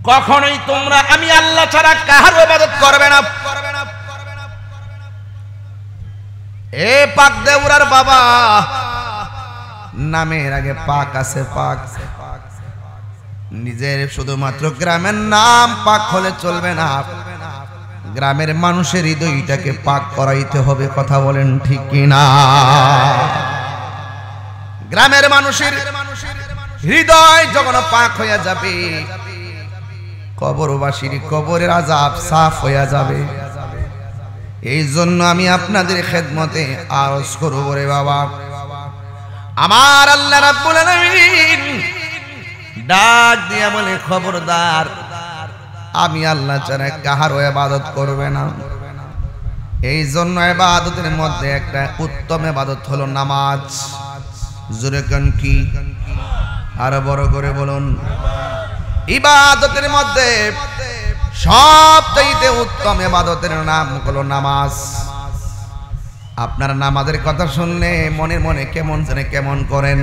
কখনোই তোমরা আমি আল্লাহ ছাড়া কাহার ইবাদত করবে না। এ পাক দেউরার বাবা, নামের আগে পাক আছে, পাক। নিজের শুধুমাত্র গ্রামের নাম পাক হলে চলবে না, গ্রামের মানুষের হৃদয়টাকে পাক করাইতে হবে। কথা বলেন ঠিক কিনা? গ্রামের মানুষের হৃদয় যখন পাক হয়ে যাবে, কবরবাসীর কবরের আযাব সাফ হয়ে যাবে। এই জন্য আমি আপনাদের খেদমতে আরজ করব রে বাবা, আমার আল্লাহ রাব্বুল আলামিন ডাক দিয়া বলে, খবরদার, আমি আল্লাহ ছাড়া কাহারও ইবাদত করবে না। এই জন্য ইবাদতের মধ্যে একটা উত্তম ইবাদত হলো নামাজ। জোরে কোন কি? আর বড় করে বলুন। ইবাদতের মধ্যে সবচেয়ে উত্তম ইবাদতের নাম হলো নামাজ। আপনার নামাজের কথা শুনলে মনে মনে কেমন জানে কেমন করেন।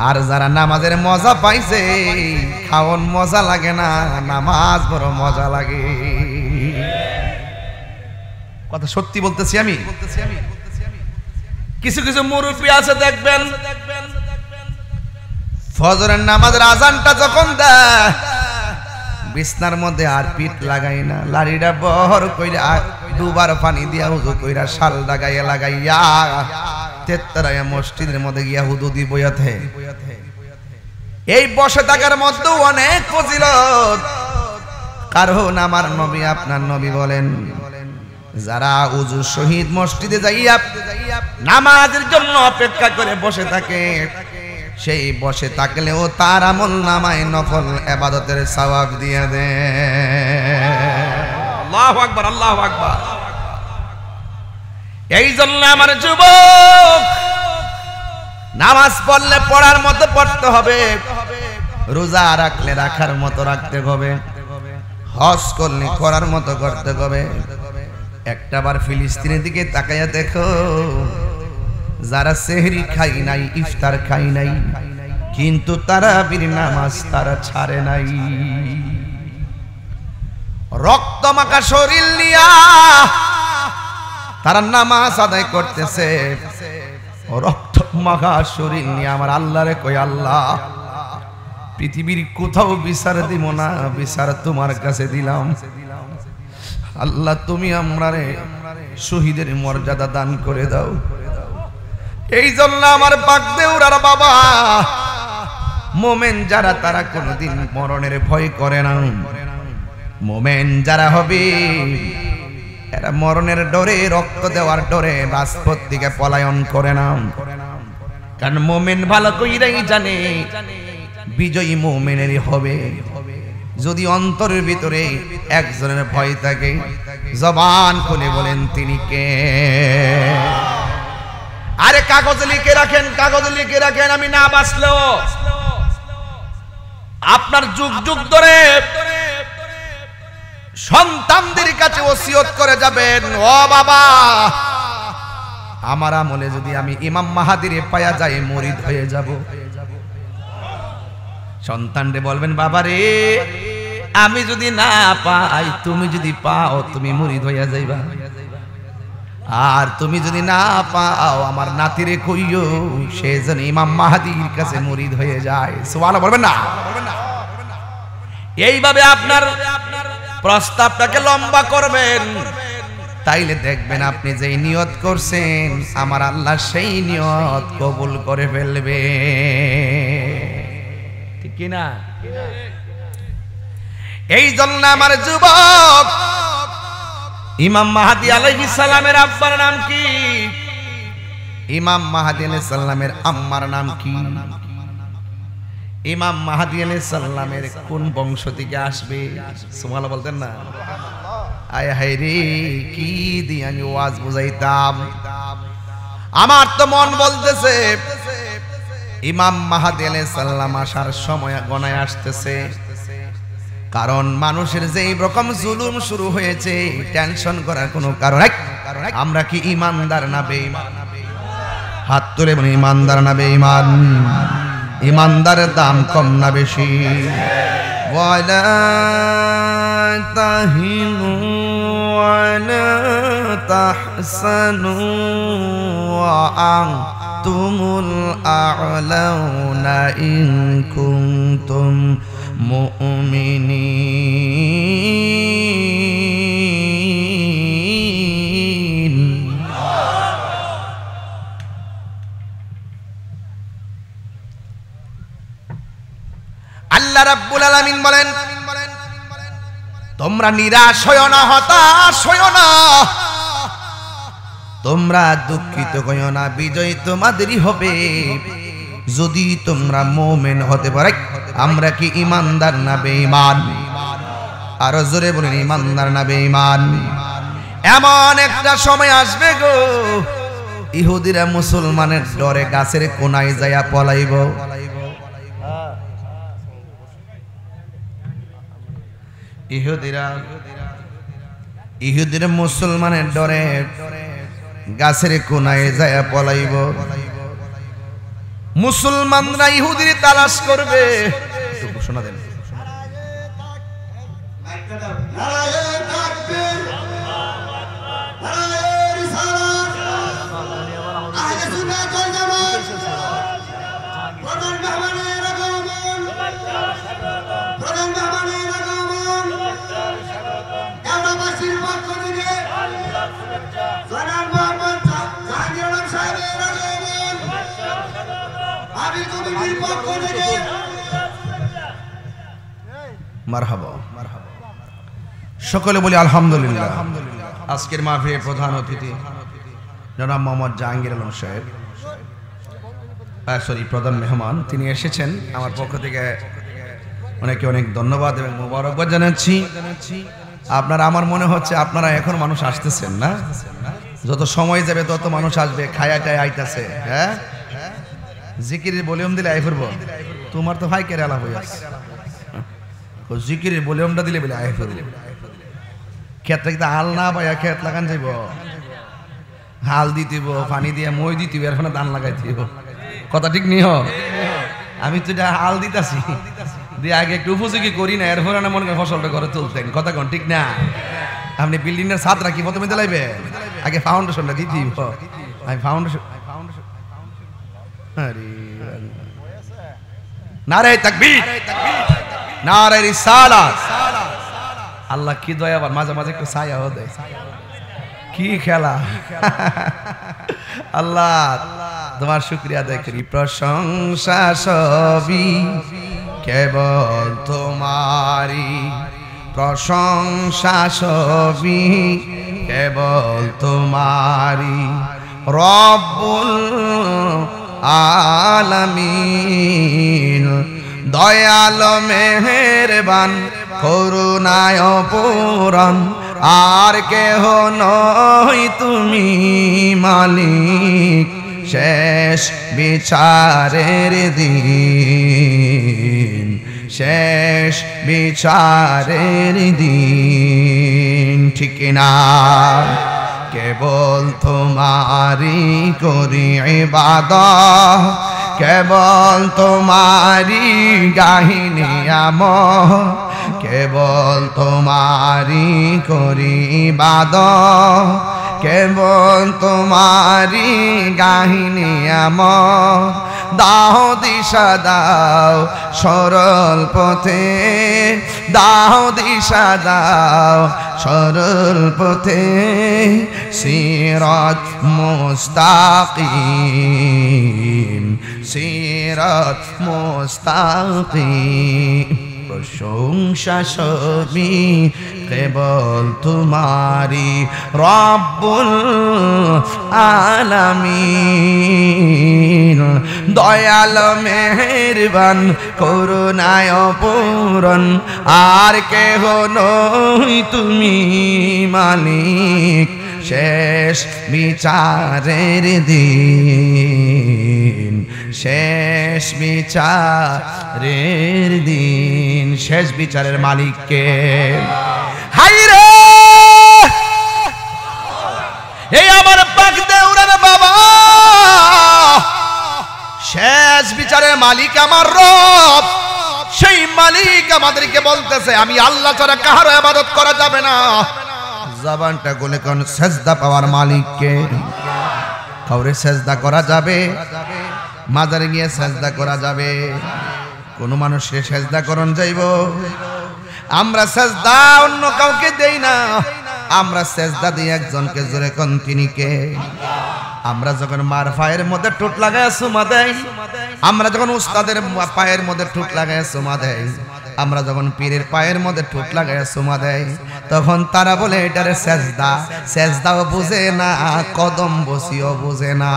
আর যারা নামাজের মজা পাইছে, খাওন মজা লাগে না, নামাজ বড় মজা লাগে। কথা সত্যি বলতেছি আমি। কিছু কিছু মুরব্বী আছে দেখবেন, ফজরের নামাজের আজানটা যখন দেয়, বিছনার মধ্যে আর পিঠ লাগাই না, লাড়িটা বহর কইরা দুবার পানি দিয়া উযু কইরা শাল লাগাইয়া তেত্তারায়া মসজিদের মধ্যে গিয়া হুদু দি বইয়াতে। এই বসে থাকার মধ্যেও অনেক ফজিলত। কারণ আমার নবী, আপনার নবী বলেন, যারা উযু শহীদ মসজিদে যাইয়া নামাজের জন্য অপেক্ষা করে বসে থাকে, সেই বসে থাকলেও তার আমল নামায় নফল ইবাদতের সওয়াব দিয়ে দেয়। আল্লাহু আকবার, আল্লাহু আকবার। এই জন্য আমার যুবক, নামাজ পড়লে পড়ার মতো পড়তে হবে, রোজা রাখলে রাখার মতো রাখতে হবে, হজ করলে করার মতো করতে হবে। একটাবার ফিলিস্তিনের দিকে তাকাইয়া দেখো, যারা সেহরি খাই নাই, ইফতার খাই নাই, কিন্তু তারাবির নামাজ তারা ছাড়ে নাই। রক্ত মাখা শরীর নিয়া তারা নামাজ আদায় করতেছে। রক্ত মাখা শরীর নিয়ে আমার আল্লাহরে কই, আল্লাহ, পৃথিবীর কোথাও বিচার দিব না, বিচার তোমার কাছে দিলাম। আল্লাহ, তুমি আমরারে শহীদের মর্যাদা দান করে দাও। এই জন্য আমার বাগদেউরার বাবা, মোমেন যারা, তারা কোনদিন মরণের ভয় করে না। মোমেন যারা হবে, এরা মরণের ডরে, রক্ত দেওয়ার ডরে রাজপথ থেকে পলায়ন করে না। কারণ মোমেন ভালো কইরাই জানে বিজয়ী মোমেনেরই হবে। যদি অন্তরের ভিতরে একজনের ভয় থাকে, জবান খুলে বলেন তিনি কে। আরে কাগজে লিখে রাখেন, কাগজে লিখে রাখেন, আমি না বাঁচলেও আপনার যুগ যুগ ধরে সন্তানদের কাছে ওসিয়ত করে যাবেন, ও বাবা, আমার আমলে যদি আমি ইমাম মাহাদিরে পায়া যাই, মুরিদ হয়ে যাব। সন্তানরে বলবেন, বাবা রে, আমি যদি না পাই, তুমি যদি পাও, তুমি মুরিদ হইয়া যাইবা। আর তুমি যদি না পাও, আমার নাতিরে কইও, সে যেন ইমাম মাহাদির কাছে মুরিদ হয়ে যায়। সুবহানাল্লাহ বলবেন না? এইভাবে আপনার প্রস্তাবটাকে লম্বা করবেন, তাইলে দেখবেন আপনি যেই নিয়ত করছেন, আমার আল্লাহ সেই নিয়ত কবুল করে ফেলবে। ঠিক কি না? এই জন্য আমার যুবক, ইমাম মাহদী আলাইহিস সালামের আব্বার নাম কি? ইমাম মাহদী আলাইহিস সালামের আম্মার নাম কি? ইমাম মাহদী আলাইহিস সালামের কোন বংশ থেকে আসবে? সুবহানাল্লাহ বলতেন না? আয় হায় রে, কি দিয়ে আমি ওয়াজ বুঝাইতাম। আমার তো মন বলতেছে ইমাম মাহদী আলাইহিস সালাম আসার সময় গণায় আসতেছে। কারণ মানুষের যেই রকম জুলুম শুরু হয়েছে, টেনশন করার কোনো কারণ নাই। আমরা কি ইমানদার না বেঈমান? হাত তুলে বলি, ইমানদার না বেঈমান? ইমানদারের দাম কম না বেশি? ওয়ালা তাহিনু ওয়ালা তাহসানু ওয়া আনতুমুল আ'লাউনা ইন কুনতুম মুমিনিন। আল্লাহ রাব্বুল আলামিন বলেন, তোমরা নিরাশ হয়ো না, হতাশ হয়ো না, তোমরা দুঃখিত হয়ো না, বিজয় তোমাদেরই হবে যদি তোমরা মুমিন হতে পারো। আমরা কি ঈমানদার না বেঈমান? আরো জোরে বলেন, ঈমানদার না বেঈমান? এমন একটা সময় আসবে গো, ইহুদিরা মুসলমানের ডরে গাছের কোনায় যায়া পলাইব। ইহুদিরা মুসলমানের ডরে গাছের কোনায় যায় পলাইব। মুসলমানরা ইহুদির তালাশ করবে। ঘোষণা দেন, মারহাবা। সকলে বলি আলহামদুলিল্লাহ। আজকের মাহফিলের প্রধান অতিথি জনাব মোহাম্মদ জাহাঙ্গীর আলম সাহেব, প্রধান মেহমান, তিনি এসেছেন। আমার পক্ষ থেকে অনেকে অনেক ধন্যবাদ এবং মোবারকবাদ জানাচ্ছি। আপনারা, আমার মনে হচ্ছে আপনারা এখন মানুষ আসতেছেন না, যত সময় যাবে তত মানুষ আসবে, খায়াটায় আইতাছে। হ্যাঁ, জিকিরের ভলিউম দিলে আই ফিরব। তোমার তো ভাই কেরে আলাপ হয়ে আসছে, জিকিরের ভলিউমটা দিলে বলে আই ফিরব। ক্ষেতটা কিন্তু হাল না পাইয়া ক্ষেত লাগান যাইব, হাল দিতেব, পানি দিয়ে মই দিতেব, এরখানে ধান লাগাই দিব। কথা ঠিক নিহ? আমি তো এটা হাল দিতাছি, দিয়ে আগে একটু উপযোগী করি না, এরপরে না মনে করেন ফসলটা ঘরে তুলতেন। কথা কন ঠিক না? আপনি বিল্ডিং এর ছাদ রাখি প্রথমে দিলাইবে, আগে ফাউন্ডেশনটা দিতে দিব। আমি ফাউন্ডেশন, নারে তাকবীর, নারে রিসালাত। আল্লাহ কি দয়াবান, মাঝে মাঝে একটু ছায়াও দেয়। কি খেলা! আল্লাহ তোমার শুকরিয়া আদায় করি। প্রশংসা সবই কেবল তোমারি, প্রশংসা সবই কেবল তোমারি। রব্বুল আলামিন, দয়াল মেহেরবান, করুণায় পূরণ, আর কেহ নই তুমি মালিক। শেষ বিচারের দিন, শেষ বিচারের দিন, ঠিক না? কেবল তোমারি করি ইবাদত, কেবল তোমারি গাহিনী আমল, কেবল তোমারি করি ইবাদত, কেবল তোমারি গাহিনী আমল। দাও দিশা দাও সরল পথে, দাও দিশা দাও সরল পথে। সিরাত মুস্তাকিম, সিরাত মুস্তাকিম। প্রশংসা সবই কেবল তোমারি, রব্বুল আলামিন। দয়াল মেহেরবান, করুণায় পূরণ, আর কেহ নই তুমি মালিক। শেষ বিচারের দিন, শেষ বিচারের দিন। শেষ বিচারের মালিককে হাইরে এই আমার পাক দেউরার বাবা, শেষ বিচারের মালিক আমার রব। সেই মালিক আমাদেরকে বলতেছে, আমি আল্লাহ ছাড়া কাহারও ইবাদত করা যাবে না। জবানটা গলে কোন সেজদা পাওয়ার মালিককে। কাউরে সেজদা করা যাবে, মাজারে গিয়ে সেজদা করা যাবে, কোন মানুষকে সেজদা করন যাইব। আমরা সেজদা অন্য কাউকে দেই না, আমরা সেজদা দিই একজনকে। জোরে কোন তিনি কে? আমরা যখন মার পায়ের মধ্যে ঠোঁট লাগায় চুমা দেই, আমরা যখন উস্তাদের পায়ের মধ্যে ঠোঁট লাগায় চুমা দেই, আমরা যখন পীরের পায়ের মধ্যে ঠোঁট লাগায় চুমা দেই, তখন তারা বলে এটারে সেজদা। সেজদাও বুঝে না, কদম বসিও বুঝে না।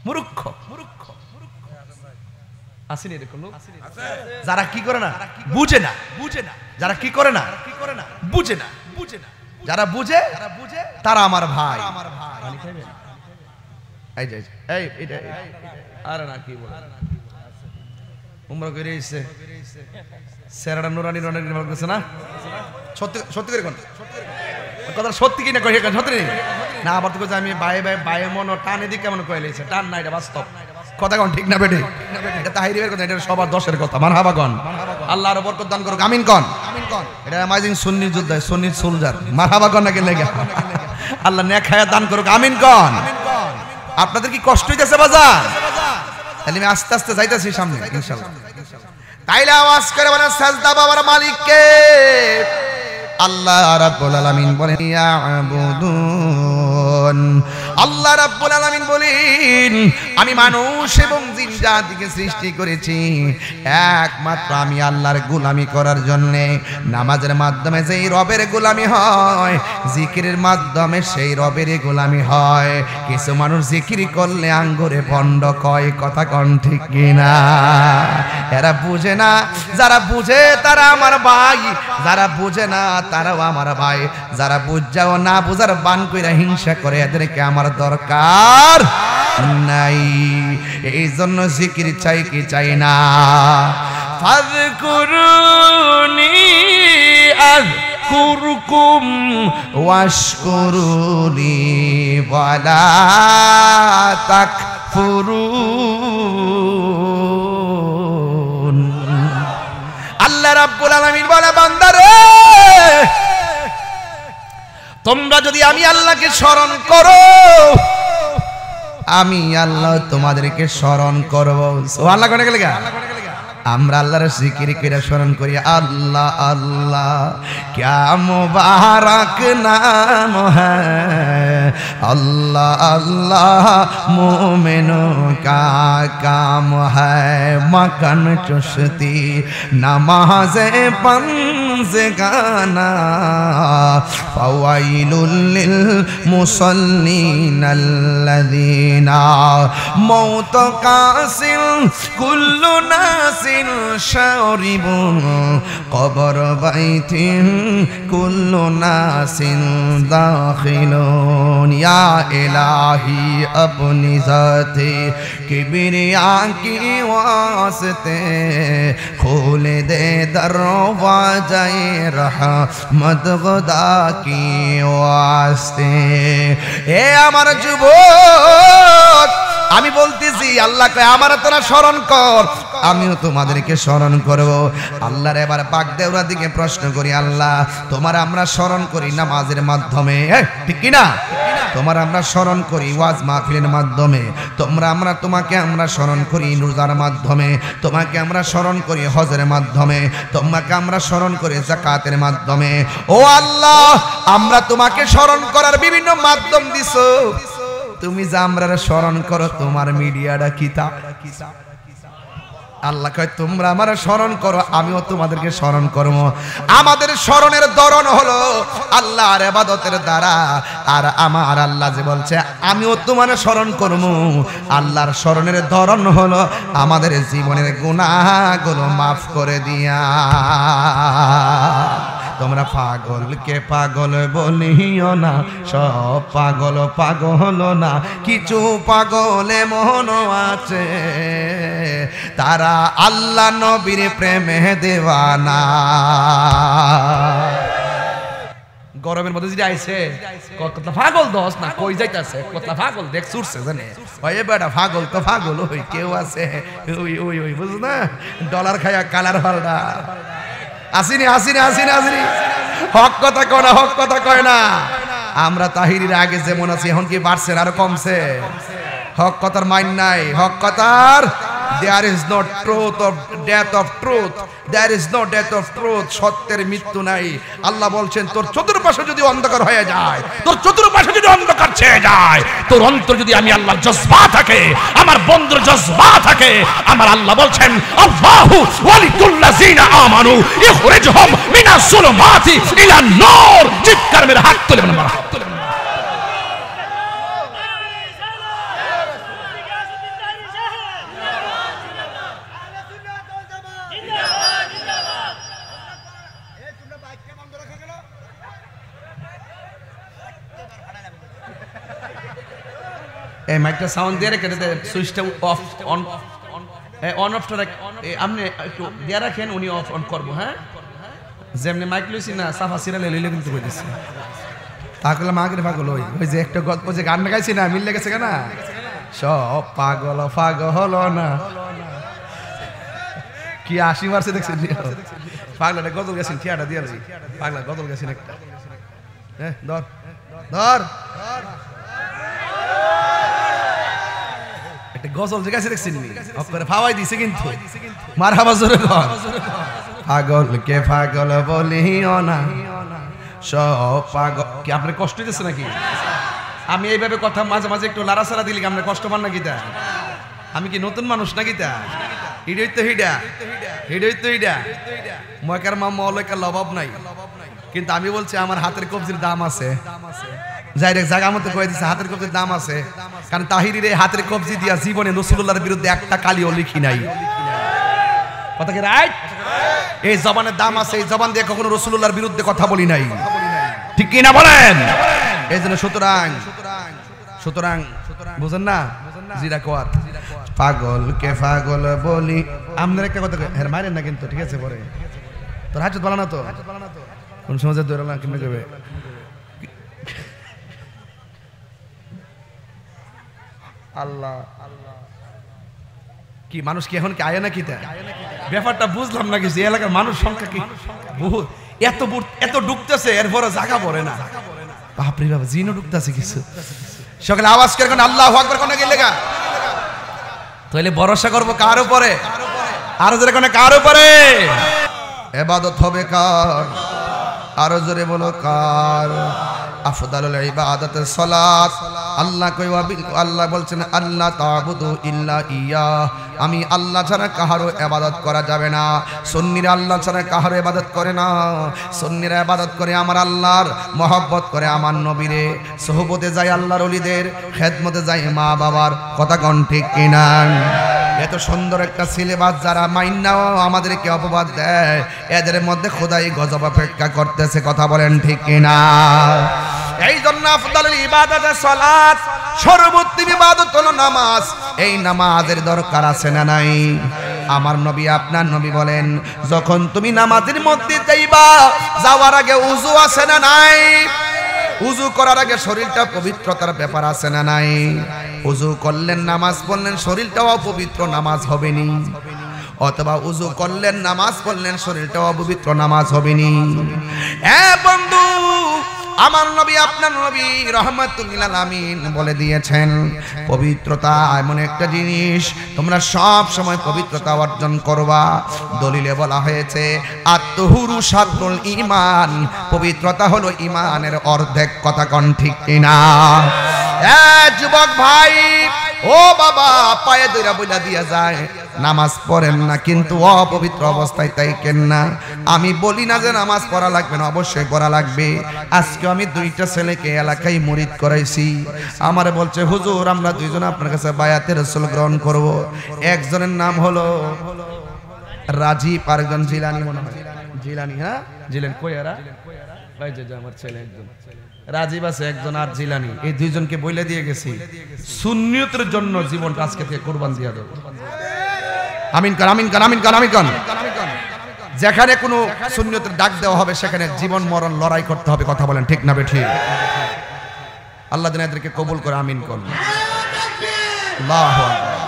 মূর্খ আসেনি এরকম লোক যারা কি করে না, বুঝে না, যারা কি করে না, বুঝে না, যারা বুঝে তারা আমার ভাই। আরে না কি বলে উমরা করে এসে সেরাটা নুরানি করছে না, সত্যি সত্যি করে কোন কথা সত্যি কিনা কই সত্যি না, আবার তো আমি বাই বাই বাই মন টানে দিকে কেমন কয়ে লেছে, টান না, এটা বাস্তব কথা কোন ঠিক না বেটে, এটা তাহিরের কথা, এটা সবার দশের কথা। মারহাবা কোন, আল্লাহর বরকত দান করুক, আমিন কোন। এটা আমাজিং সুন্নি যোদ্ধা, সুন্নি সোলজার, মারহাবা কোন না, কেন আল্লাহ নেক হায়াত দান করুক, আমিন কোন। আপনাদের কি কষ্ট হইতেছে বাজার? তাহলে আমি আস্তে আস্তে যাইতেছি সামনে ইনশাআল্লাহ। তাইলে আওয়াজ করে বলেন সাজদা বাবার মালিককে। আল্লাহ রাব্বুল আলামিন বলেন ইয়াবুদুন, আল্লাহ রাব্বুল আলামিন বলেন আমি মানুষ এবং জিন জাতিকে সৃষ্টি করেছি একমাত্র আমি আল্লাহর গোলামি করার জন্য। নামাজের মাধ্যমে যেই রবের গোলামি হয়, জিকিরের মাধ্যমে সেই রবের গোলামি হয়। কিছু মানুষ জিকির করলে আঙ্গুরে ভণ্ড কয়, কথা কোন ঠিক কিনা? এরা বুঝে না, যারা বুঝে তারা আমার ভাই, যারা বুঝে না তারাও আমার ভাই। যারা বুঝাও না বুঝার বান কইরা হিংসা করে, এদেরকে আমার দরকার নাই। এই জন্য জিকির চাই কি চাই না? ফাযকুরুনি আযকুরকুম ওয়াশকুরুনি ওয়ালা তাকফুরুন। আল্লাহ রাব্বুল আলামিন বলে বান্দারে, তোমরা যদি আমি আল্লাহকে স্মরণ করো, আমি আল্লাহ তোমাদেরকে স্মরণ করব। সুবহানাল্লাহ কোনে গেলে গা? আমরা আল্লাহর জিকির করে স্মরণ করি। আল্লাহ আল্লাহ क्या मुबारक नाम है, अल्लाह अल्लाह मोमिनों का काम है। मकन चुश्ती नमाज़े पंज गाना, फवाइलुल लिल मुसल्लीन अल्लज़ीना मौत कासिल कुल्लु नासिल शारिबुन कबर बैतिन कुल्लु नासिन दाखिलून। या इलाही अपनी ज़ाते किबरिया की वास्ते खोल दे दरवाज़े रहमत खुदा की वास्ते। ए আমার যুবক, আমি বলতেছি আল্লাহ কয় আমার তোরা স্মরণ কর, আমিও তোমাদেরকে স্মরণ করব। আল্লাহর এবার পাক দেওয়ার দিকে প্রশ্ন করি, আল্লাহ তোমার আমরা স্মরণ করি নামাজের মাধ্যমে, ঠিক কি না? তোমার আমরা স্মরণ করি ওয়াজ মাহফিলের মাধ্যমে, তোমাকে আমরা স্মরণ করি রোজার মাধ্যমে, তোমাকে আমরা স্মরণ করি হজের মাধ্যমে, তোমাকে আমরা স্মরণ করি যাকাতের মাধ্যমে। ও আল্লাহ, আমরা তোমাকে স্মরণ করার বিভিন্ন মাধ্যম দিছো, তুমি যা আমরা স্মরণ করো তোমার মিডিয়াটা কিতা? আল্লাহ কয় তোমরা আমার স্মরণ করো, আমিও তোমাদেরকে স্মরণ করব। আমাদের স্মরণের ধরন হলো আল্লাহর ইবাদতের দ্বারা। আর আমার আল্লাহ যে বলছে আমিও তোমার স্মরণ করব, আল্লাহর স্মরণের ধরন হলো আমাদের জীবনের গুনাহগুলো মাফ করে দিয়া। তোমরা পাগলকে পাগল বলিও না, সব পাগল পাগল না, কিছু পাগলে মন আছে তারা আল্লাহ নবীর প্রেমে দেওয়ানা। গরমের মধ্যে যদি আইছে কতটা পাগল দোস না কই যাইতাছে, কতটা পাগল দেখ ছুটছে জানে ওই বেটা পাগল তো পাগল ওই কেউ আছে ওই ওই ওই বুঝ না, ডলার খায়া কালার পাল্টা আসিনি আসিনি আসিনি আসিনি। হক কথা কয় না, হক কথা কয় না। আমরা তাহিরির আগে যেমন আছি এখন কি বাড়ছে আরো কমছে? হক কথার মাইন নাই, হক কথার there is no truth of death of truth, there is no death of truth, সত্যের মৃত্যু নাই। আল্লাহ বলছেন তোর চতুর্পাশে যদি অন্ধকার হয়ে যায়, তোর চতুর্পাশে যদি অন্ধকার ছেয়ে যায়, তোর অন্তর যদি আমি আল্লাহর জজবা থাকে, আমার বন্ধুর জজবা থাকে, আমার আল্লাহ বলছেন আল্লাহু ওয়ালিকুল্লাযিনা আমানু ইখরিজহুম মিনাস সুলুমাতি ইলান নূর। চিৎকার মেরে হাত তুলে বলেন মারহাবা। এই মাইকটা সাউন্ড দিয়ে রেখে দে, সুইচটা অফ অন অন অফ টা আপনি একটু দিয়ে রাখেন, উনি অফ অন করবো। হ্যাঁ, যেমনি মাইক লইছি না সাফা সিরালে লইলে কিন্তু কইতেছি পাগল মাগরে পাগল ওই যে একটা গল্প যে গান গাইছি না মিল লেগেছে কেনা, সব পাগল পাগল হলো না কি 80 মারছে দেখছেন পাগলাটা গজল গেছেন ঠিয়াটা দিয়ে পাগলা গজল গেছেন একটা। হ্যাঁ ধর ধর একটা গজল যে গেছে দেখছেন করে ফাওয়াই দিছে কিন্তু মারহাবা জোরে কর। পাগলকে পাগল বলিও না, সব পাগল। কি আপনার কষ্ট হইতেছে নাকি? আমি এইভাবে কথা মাঝে মাঝে একটু লাড়াছাড়া দিলে আপনার কষ্ট পান নাকি? তা আমি কি নতুন মানুষ নাকি? তা হিডই তো হিডা, হিডই তো হিডা ময়কার মাম্মা অলয়কার লবাব নাই, কিন্তু আমি বলছি আমার হাতের কবজির দাম আছে। যাই রে জায়গা মতো কয়ে দিচ্ছে হাতের কবজির দাম আছে, কারণ তাহিরির এই হাতের কবজি দিয়া জীবনে রাসূলুল্লাহর বিরুদ্ধে একটা কালিও লিখি নাই। কথা কি রাইট? এই জবানের দাম আছে, এই জবান দিয়ে কখনো রাসূলুল্লাহর বিরুদ্ধে কথা বলি নাই, ঠিক কি না বলেন? এই জন্য সুতরাং সুতরাং বুঝেন না জিরা কোয়ার পাগলকে পাগল বলি। আপনার একটা কথা হের মারেন না কিন্তু, ঠিক আছে? পরে তোর হাজত বলা না তো কোন সমাজে দৌড়াল না কেমনে যাবে। আল্লাহ কি মানুষ কি এখন কি আয় নাকি? তা ব্যাপারটা বুঝলাম না কিছু। এলাকার মানুষ সংখ্যা কি বহুত, এত ঢুকতেছে এরপরে জায়গা পড়ে না। বাপরে বাবা, জিনও ঢুকতেছে কিছু। সকালে আওয়াজ করে কোন আল্লাহু আকবার কোন গেলে গা, তাহলে ভরসা করবো কার উপরে? আরো জোরে কোন কার উপরে? ইবাদত হবে কার? আরো জোরে বলো কার? আফদালুল ইবাদাতুস সালাত। আল্লাহ কইবা আল্লাহ বলছেন আল্লাহ তা'বুদু ইল্লা ইয়া, আমি আল্লাহ ছাড়া কাহারও ইবাদত করা যাবে না। সুন্নিরা আল্লাহ ছাড়া কাহারও ইবাদত করে না, সুন্নিরা ইবাদত করে আমার আল্লাহর, মহব্বত করে আমার নবীরে, সুহবতে যায় আল্লাহর ওলিদের, খেদমতে যায় মা বাবার। কথা কোন ঠিক কিনা? এত সুন্দর একটা সিলেবাস যারা মাইন্নাও আমাদেরকে অপবাদ দেয়, এদের মধ্যে খোদাই গজব অপেক্ষা করতেছে। কথা বলেন ঠিক কিনা? এই জন্য আফদালুল ইবাদাতুস সালাত, সর্বোত্তম ইবাদত হলো নামাজ। এই নামাজের দরকার আছে না নাই? আমার নবী আপনার নবী বলেন যখন তুমি নামাজের মধ্যে যাইবা, যাওয়ার আগে ওযু আছে না নাই? ওযু করার আগে শরীরটা পবিত্রতার ব্যাপার আছে না নাই? ওযু করলেন নামাজ পড়লেন শরীরটাও অপবিত্র, নামাজ হবে নি। অথবা ওযু করলেন নামাজ পড়লেন শরীরটাও অপবিত্র, নামাজ হবে নি। বন্ধু আমার নবী আপনার নবী রাহমাতুল লিল আলামিন বলে দিয়েছেন পবিত্রতা এমন একটা জিনিস, তোমরা সব সময় পবিত্রতা অর্জন করবা। দলিলে বলা হয়েছে আত-তুহুরু শাতরুল ঈমান, পবিত্রতা হলো ঈমানের অর্ধেক। কথা কোন ঠিক কিনা? যুবক ভাই ও বাবা, পায়ে ধরে বইলা দিয়া যায় নামাজ পড়েন না কিন্তু অপবিত্র অবস্থায় তাইকেন না। আমি বলি না যে নামাজ পড়া লাগবে না, অবশ্যই পড়া লাগবে। আজকে আমি দুইটা ছেলেকে এলাকায় মুরিদ করাইছি, আমারে বলছে হুজুর আমরা দুইজন আপনার কাছে বায়াতে রাসূল গ্রহণ করব। একজনের নাম হলো রাজীব, আরেকজন জিলানি মনে হয়। জিলানি, হ্যাঁ জিলানি কইরা ভাই যে আমার ছেলে একজন রাজীব আছে একজন, আর জিলানি, এই দুইজনকে বইলে দিয়ে গেছি সুন্নিয়তের জন্য জীবনটা আজকে থেকে কুরবান দিয়া দেব। আমিন কর, আমিন কর, আমিন কর, আমিন কর। যেখানে কোনো সুন্নিয়তের ডাক দেওয়া হবে সেখানে জীবন মরণ লড়াই করতে হবে। কথা বলেন ঠিক না বেঠিক? আল্লাহ যেন এদেরকে কবুল করে। আমিন কর। আল্লাহু আকবার।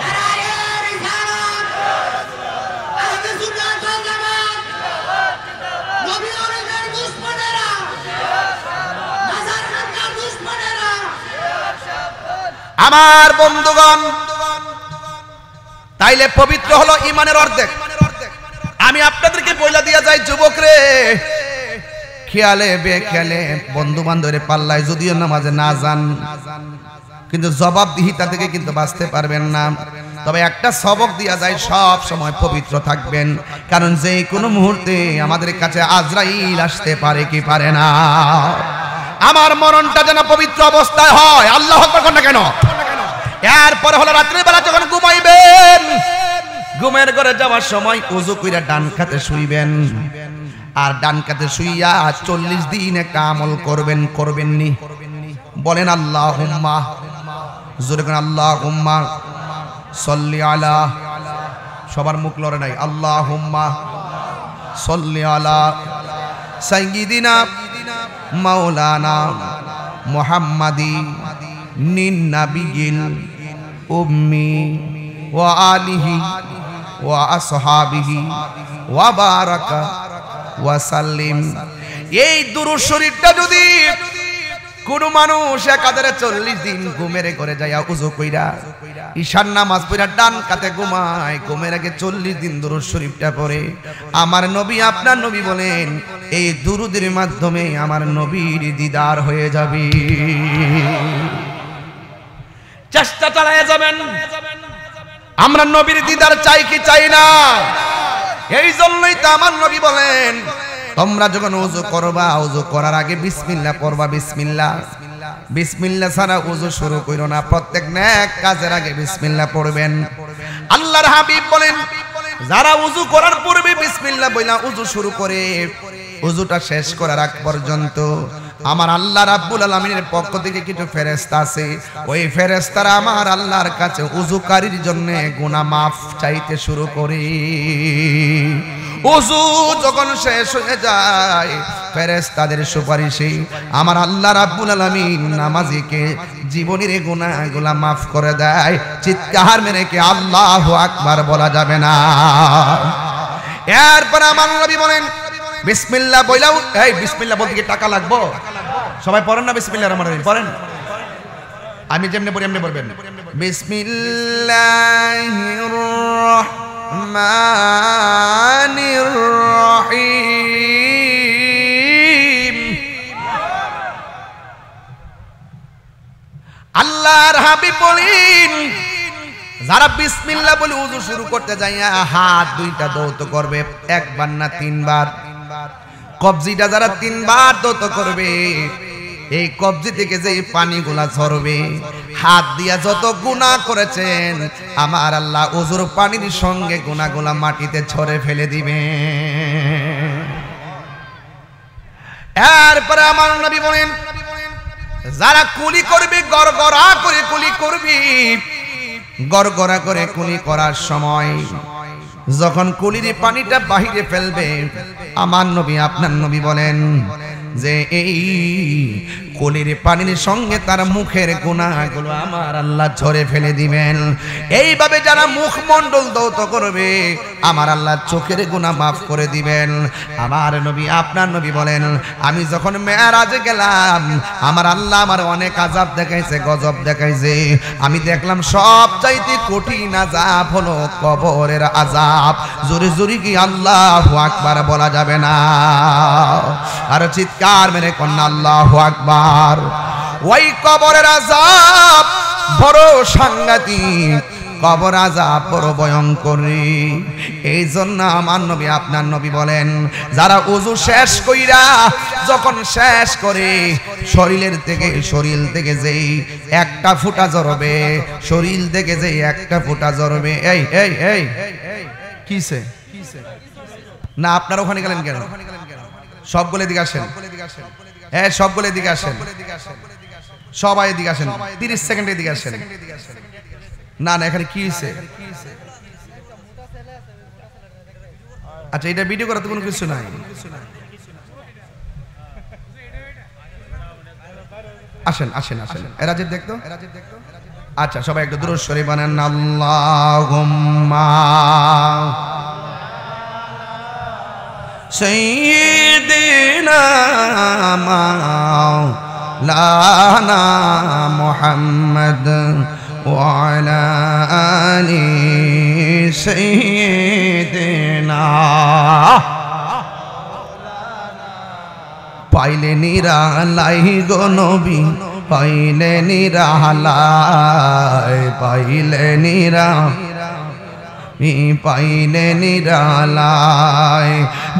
আমার বন্ধুগণ, তাইলে পবিত্র হলো ঈমানের অর্ধেক। আমি আপনাদেরকে বইলা দিয়া যাই যুবক রে, খেয়ালে বেখেয়ালে বন্ধু বান্ধবের পাল্লায় যদিও নামাজে না যান, কিন্তু জবাবদিহিতা থেকে কিন্তু বাঁচতে পারবেন না। তবে একটা সবক দিয়া যায়, সব সময় পবিত্র থাকবেন, কারণ যে কোনো মুহূর্তে আমাদের কাছে আজরাইল আসতে পারে কি পারে না। আমার মরণটা যেন পবিত্র অবস্থায় হয়। আল্লাহু আকবার কোন না কেন? এরপরে হলো রাত্রির বেলা যখন ঘুমাইবেন, ঘুমের ঘরে যাওয়ার সময় ওযু কইরা ডান কাতে শুইবেন, আর ডান কাতে শুইয়া 40 দিন একটা আমল করবেন। করবেননি? বলেন আল্লাহুম্মা, জোরে করে আল্লাহুম্মা সাল্লি আলা, সবার মুখ লড়ে নাই, আল্লাহুম্মা সাল্লি আলা সাইয়্যিদিনা মাওলানা মুহাম্মাদি নিন নাবিয়িল উম্মি ওয়া আলিহি ওয়া আসহাবিহি ওয়া বারাকা ওয়া সাল্লিম। এই দুরূদ শরীফটা যদি কোন মানুষ একাধারে 40 দিন ঘুমের ঘরে যায় ওযু কইরা ঈশার নামাজ পড়া ডান কাতে ঘুমায়, ঘুমের আগে 40 দিন দুরূদ শরীফটা পড়ে, আমার নবী আপনার নবী বলেন এই দুরূদের মাধ্যমে আমার নবীর দিদার হয়ে যাবে। চেষ্টা চালায় যাবেন। আমরা নবীর দিদার চাই কি চাই না? এই জন্যই তো আমার নবী বলেন তোমরা যখন ওযু করবা, ওযু করার আগে বিসমিল্লাহ পড়বা। বিসমিল্লাহ, বিসমিল্লাহ ছাড়া ওযু শুরু কইরো না। প্রত্যেক নেক কাজের আগে বিসমিল্লাহ পড়বেন। আল্লাহর হাবিব বলেন যারা ওযু করার পূর্বে বিসমিল্লাহ বইলা ওযু শুরু করে, ওযুটা শেষ করার আগ পর্যন্ত আমার আল্লাহ রাব্বুল আলামিনের পক্ষ থেকে কিছু ফেরেশতা আছে, ওই ফেরেশতারা আমার আল্লাহর কাছে ওযুকারীর জন্য গুনাহ মাফ চাইতে শুরু করে। ওযু যখন শেষ হয়ে যায়, ফেরেশতাদের সুপারিশে আমার আল্লাহ রাব্বুল আলামিন নামাজীকে জীবনের গুনাহগুলো মাফ করে দেয়। চিৎকার মেরে কি আল্লাহু আকবার বলা যাবে না? এরপর আমার নবী বলেন বিসমিল্লাহ বইলাও। এই বিসমিল্লাহ বলতে কি টাকা লাগবে? সবাই পড়েন না বিসমিল্লাহির রহমানির রহিম? পড়েন। আমি যেমনি পড়ি এমনি পড়বেন। বিসমিল্লাহির রহমানির রহিম। আল্লাহর হাবিব বলেন যারা বিসমিল্লাহ বলে ওযু শুরু করতে যায় হাত দুইটা দৌত করবে, একবার না 3 বার। কবজিটা যারা 3 বার দৌত করবে, এই কবজি থেকে যে পানিগুলা ঝরবে, হাত দিয়া যত গুনাহ করেছেন আমার আল্লাহ ওযুর পানির সঙ্গে গুনাহগুলা মাটিতে ছড়ে ফেলে দিবে। এরপরে আমার নবী বলেন যারা কুলি করবে, গড়গড়া করে কুলি করবি, গড়গড়া করে কুলি করার সময় যখন কুলির পানিটা বাহিরে ফেলবে, আমার নবী আপনার নবী বলেন যে এই কুলির পানির সঙ্গে তার মুখের গুনাহগুলো আমার আল্লাহ ঝরে ফেলে দিবেন। এইভাবে যারা মুখমণ্ডল দৌত করবে আমার আল্লাহ চোখের গুনাহ মাফ করে দিবেন। আমার নবী আপনার নবী বলেন আমি যখন মেরাজে গেলাম আমার আল্লাহ আমার অনেক আযাব দেখাইছে, গজব দেখাইছে। আমি দেখলাম সবচাইতে কঠিন আযাব হলো কবরের আযাব। জোরে জোরে কি আল্লাহু আকবার বলা যাবে না? আর চিৎকার মেরে কন্যা আল্লাহু আকবার। ওই কবরের আযাব বড় সাংঘাতিক, কবর আযাব বড় ভয়ঙ্কর। এই জন্য আমার নবী আপনার নবী বলেন যারা ওযু শেষ কইরা যখন শেষ করে শরীর থেকে যেই একটা ফোঁটা ঝরবে, শরীর থেকে যেই একটা ফোঁটা ঝরবে, এই এই এই কিসে না আপনারা ওখানে গেলেন কেন? সবগুলো এদিকে আসেন। হ্যাঁ সবগুলো এদিকে আসেন, সবাই এদিকে আসেন। 30 সেকেন্ড এদিকে আসেন। না না এখানে কি হয়েছে? আচ্ছা এটা ভিডিও করার তো কোনো কিছু নাই। আসেন আসেন আসেন। এরাজিব দেখতো। আচ্ছা সবাই একটু দুরূদ শরীফ বানান। আল্লাহুম্মা সাইয়্যিদিনা লানা মুহাম্মদ ওয়া আলা আলি সাইয়্যিদিনা। পাইলে নিরালাই গো নবী, পাইলে নিরালাই, পাইলে পাইলে নিরালাই।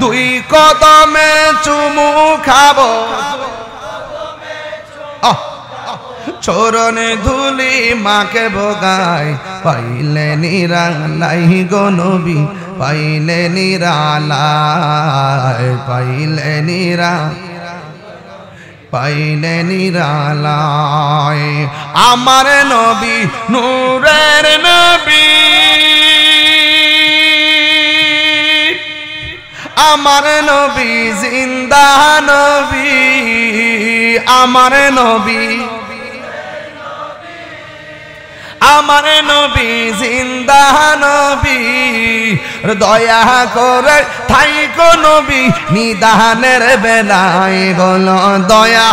দুই কদমে চুমু খাবো, চরণে ধুলি মাকে ভোগাই। পাইলে নিরালাই গো নবী, পাইলে নিরালাই, পাইলে পাইলে নিরালাই। আমার নবী নূরের নবী, আমার নবী জিন্দা নবী, আমার নবী, আমার নবী জিন্দা নবী। দয়া করে থাইকো নবী নিদানের বেলায়, বলো দয়া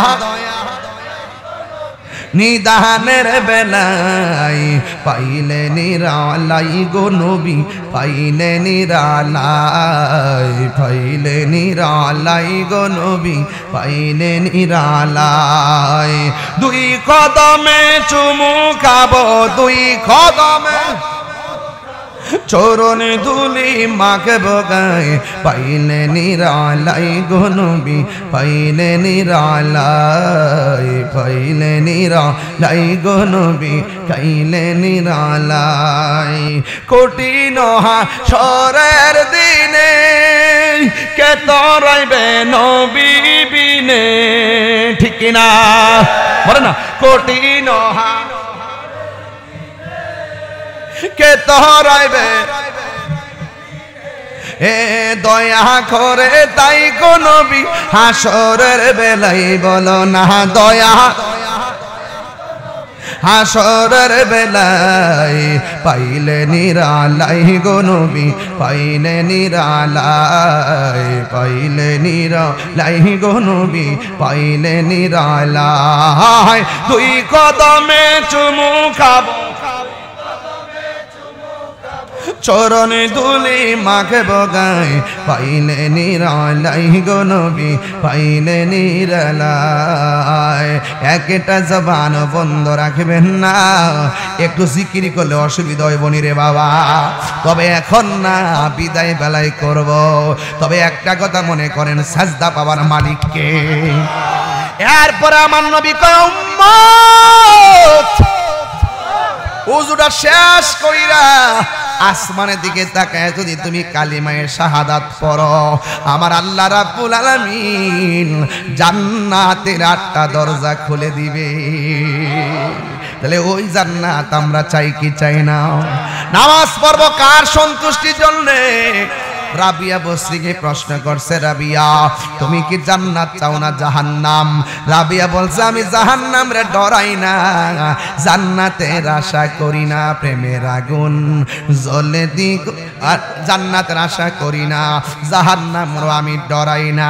নিদানের বেলায়। পাইলে নিরালাই গো নবী, পাইলে নিরালাই, পাইলে নিরালাই গো নবী, পাইলে নিরালাই। দুই কদমে চুমু খাবো, দুই কদমে চরণে ধুলি মাকে ভোগাই। পাইলে নিরালাই গো নবী, পাইলে নিরালাই, পাইলে নিরালাই গো নবী, পাইলে নিরালাই। কঠিন হাসরের দিনে কে তরাইবে নবী বিনে, ঠিক কিনা বলে না? কঠিন কে তরাইবে, এ দয়া করে তাই গো নবী হাসরের বেলায়, বলো না দয়া হাসরের বেলায়। পাইলে নিরালাই গো নবী, পাইলে নিরালাই, পাইলে নিরালাই গো নবী, পাইলে নিরালাই। দুই কদমে চুমু খাবো, চরণে ধুলি মাকে ভোগাই। পাইলে নিরালাই গো নবী, পাইলে নিরালাই। একটা জবান বন্ধ রাখবেন না, একটু জিকির করলে অসুবিধা হইব নি রে বাবা। তবে এখন না, বিদায় বেলায় করব। তবে একটা কথা মনে করেন, সাজদা পাওয়ার মালিককে। এরপরে আমার নবী কয় উম্মত, উযুটা শেষ কইরা আসমানের দিকে তাকায় যদি তুমি কালিমায়ে শাহাদাত পড়ো, আমার আল্লাহ রাব্বুল আলামিন জান্নাতের 8টা দরজা খুলে দিবে। তাহলে ওই জান্নাত আমরা চাই কি চাই না? নামাজ পড়ব কার সন্তুষ্টির জন্য? রাবিয়া বসরিকে প্রশ্ন করছে, রাবিয়া তুমি কি জান্নাত চাও না জাহান্নাম? রাবিয়া বলছে আমি জাহান্নাম রে ডরাই না, জান্নাতের আশা করি না, প্রেমের আগুন জ্বলে দিক আর জান্নাতের আশা করি না, জাহান্নাম আমি ডরাই না।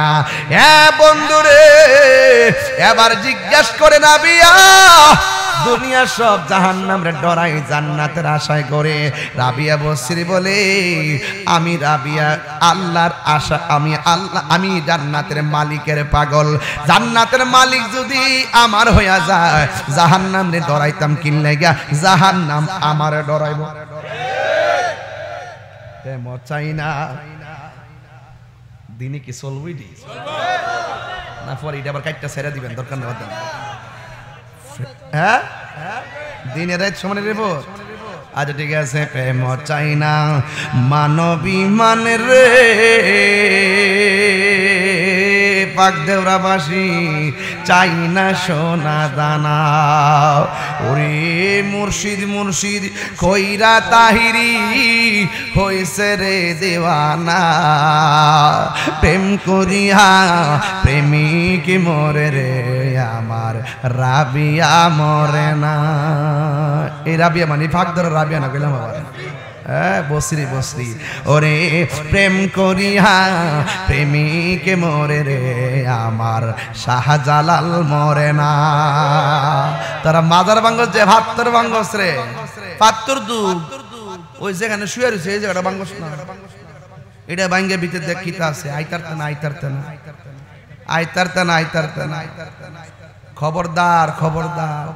হ্যাঁ বন্ধুরে, এবার জিজ্ঞেস করে রাবিয়া দুনিয়া সব জাহান্নাম রে ডরাই, জান্নাতের আশায় করে। রাবিয়া বসরি বলে আমি রাবিয়া আল্লাহর আশা, আমি আল্লাহ, আমি জান্নাতের মালিকের পাগল। জান্নাতের মালিক যদি আমার হইয়া যায়, জাহান্নাম রে ডরাইতাম কি লাগা? জাহান্নাম আমারে ডরাইব। চাই না দিনে কি চলবই দি না, পরে এটা আবার কাটটা ছেড়ে দিবেন, দরকার নেই। হ্যাঁ দিনে রাত সমানে দেব। আচ্ছা ঠিক আছে। প্রেম চাই না মানবী মানে রে, পাক দেওরাবাসী চাই না সোনা দানা। ওরে মুর্শিদ মুর্শিদ কইরা তাহিরি হইছে রে দেওয়ানা, প্রেম করিয়া প্রেমিক মরে রে, আমার রাবিয়া মরে না। এই রাবিয়া মানে ফাঁক ধরে রাবিয়া না কইলাম আবার। বসরি বসরি ওরে প্রেম করিয়া প্রেমিকে মরে রে আমার শাহজালাল মরে না। তারা মাজার ভাঙ্গস যে ভাত্তর ভাঙ্গস রে পাত্তর দুধ ওই যেখানে শুয়ে রয়েছে এই জায়গাটা ভাঙ্গস না, এটা ভাঙ্গে ভিতরে দেখিতে আছে আইতারতে না আইতারতে না আইতারতে না আইতারতে না। খবরদার খবরদার,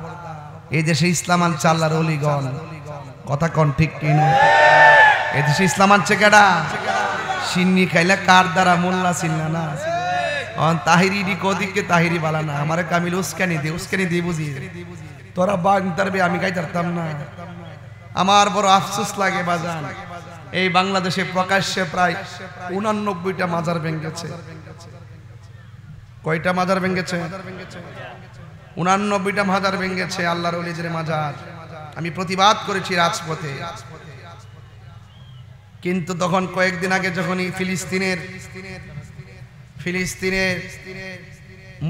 এই দেশে ইসলাম আনছে আল্লাহর ওলিগণ, কথা কোন ঠিক কিনা? এই দেশে ইসলাম আনছে কেডা? সিন্নি খাইলে কার দ্বারা মোল্লা চিনলা না তাহিরি কদিকে তাহিরি বালা না আমারে কামিল উস্কানি দি বুঝি তোরা বাং তারবে আমি গাইতারতাম না। আমার বড় আফসোস লাগে বাজান, এই বাংলাদেশে প্রকাশ্যে প্রায় 89টা মাজার ভেঙেছে। কয়টা মাজার ভেঙেছে? 89টা মাজার ভেঙেছে আল্লাহর ওলিদের মাজার। আমি প্রতিবাদ করেছি রাজপথে, কিন্তু তখন কয়েকদিন আগে যখনই ফিলিস্তিনের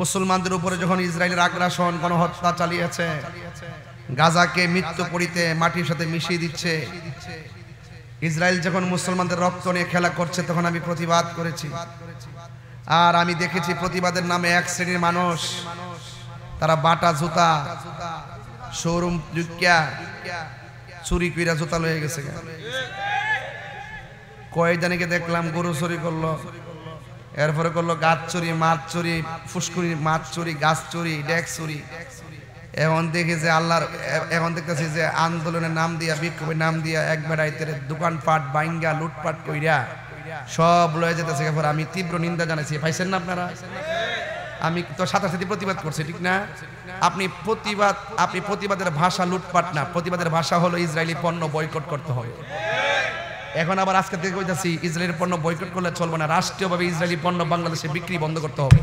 মুসলমানদের উপরে যখন ইসরায়েলের আগ্রাসন গণহত্যা চালিয়েছে, গাজাকে মৃত্যু পরিতে মাটির সাথে মিশিয়ে দিচ্ছে, ইসরায়েল যখন মুসলমানদের রক্ত নিয়ে খেলা করছে, তখন আমি প্রতিবাদ করেছি। আর আমি দেখেছি প্রতিবাদের নামে এক শ্রেণীর মানুষ তারা বাটা জুতা শোরুম চুরি কইরা জুতা লয়ে গেছে। কয়েকজনকে দেখলাম গরু চুরি করলো, এরপরে করলো গাছ চুরি, মাছ চুরি, ফুসকুরি মাছ চুরি, গাছ চুরি, ডেক চুরি। এখন দেখি যে এখন দেখতেছি যে আন্দোলনের নাম দিয়া, বিক্ষোভের নাম দিয়া এক বেড়াইতে দোকানপাট বাইঙ্গা লুটপাট কইরা সব লয়ে যেতেছে। এরপর আমি তীব্র নিন্দা জানাইছি। পাইছেন না আপনারা? আমি তো সাথে সাথে প্রতিবাদ করছি, ঠিক না? আপনি প্রতিবাদের ভাষা লুটপাট না, প্রতিবাদের ভাষা হলো ইসরায়েলি পণ্য বয়কট করতে হয়। এখন আবার আজকে থেকে কইতাছি ইসরায়েলি পণ্য বয়কট করলে চলবে না, রাষ্ট্রীয়ভাবে ইসরায়েলি পণ্য বাংলাদেশে বিক্রি বন্ধ করতে হবে।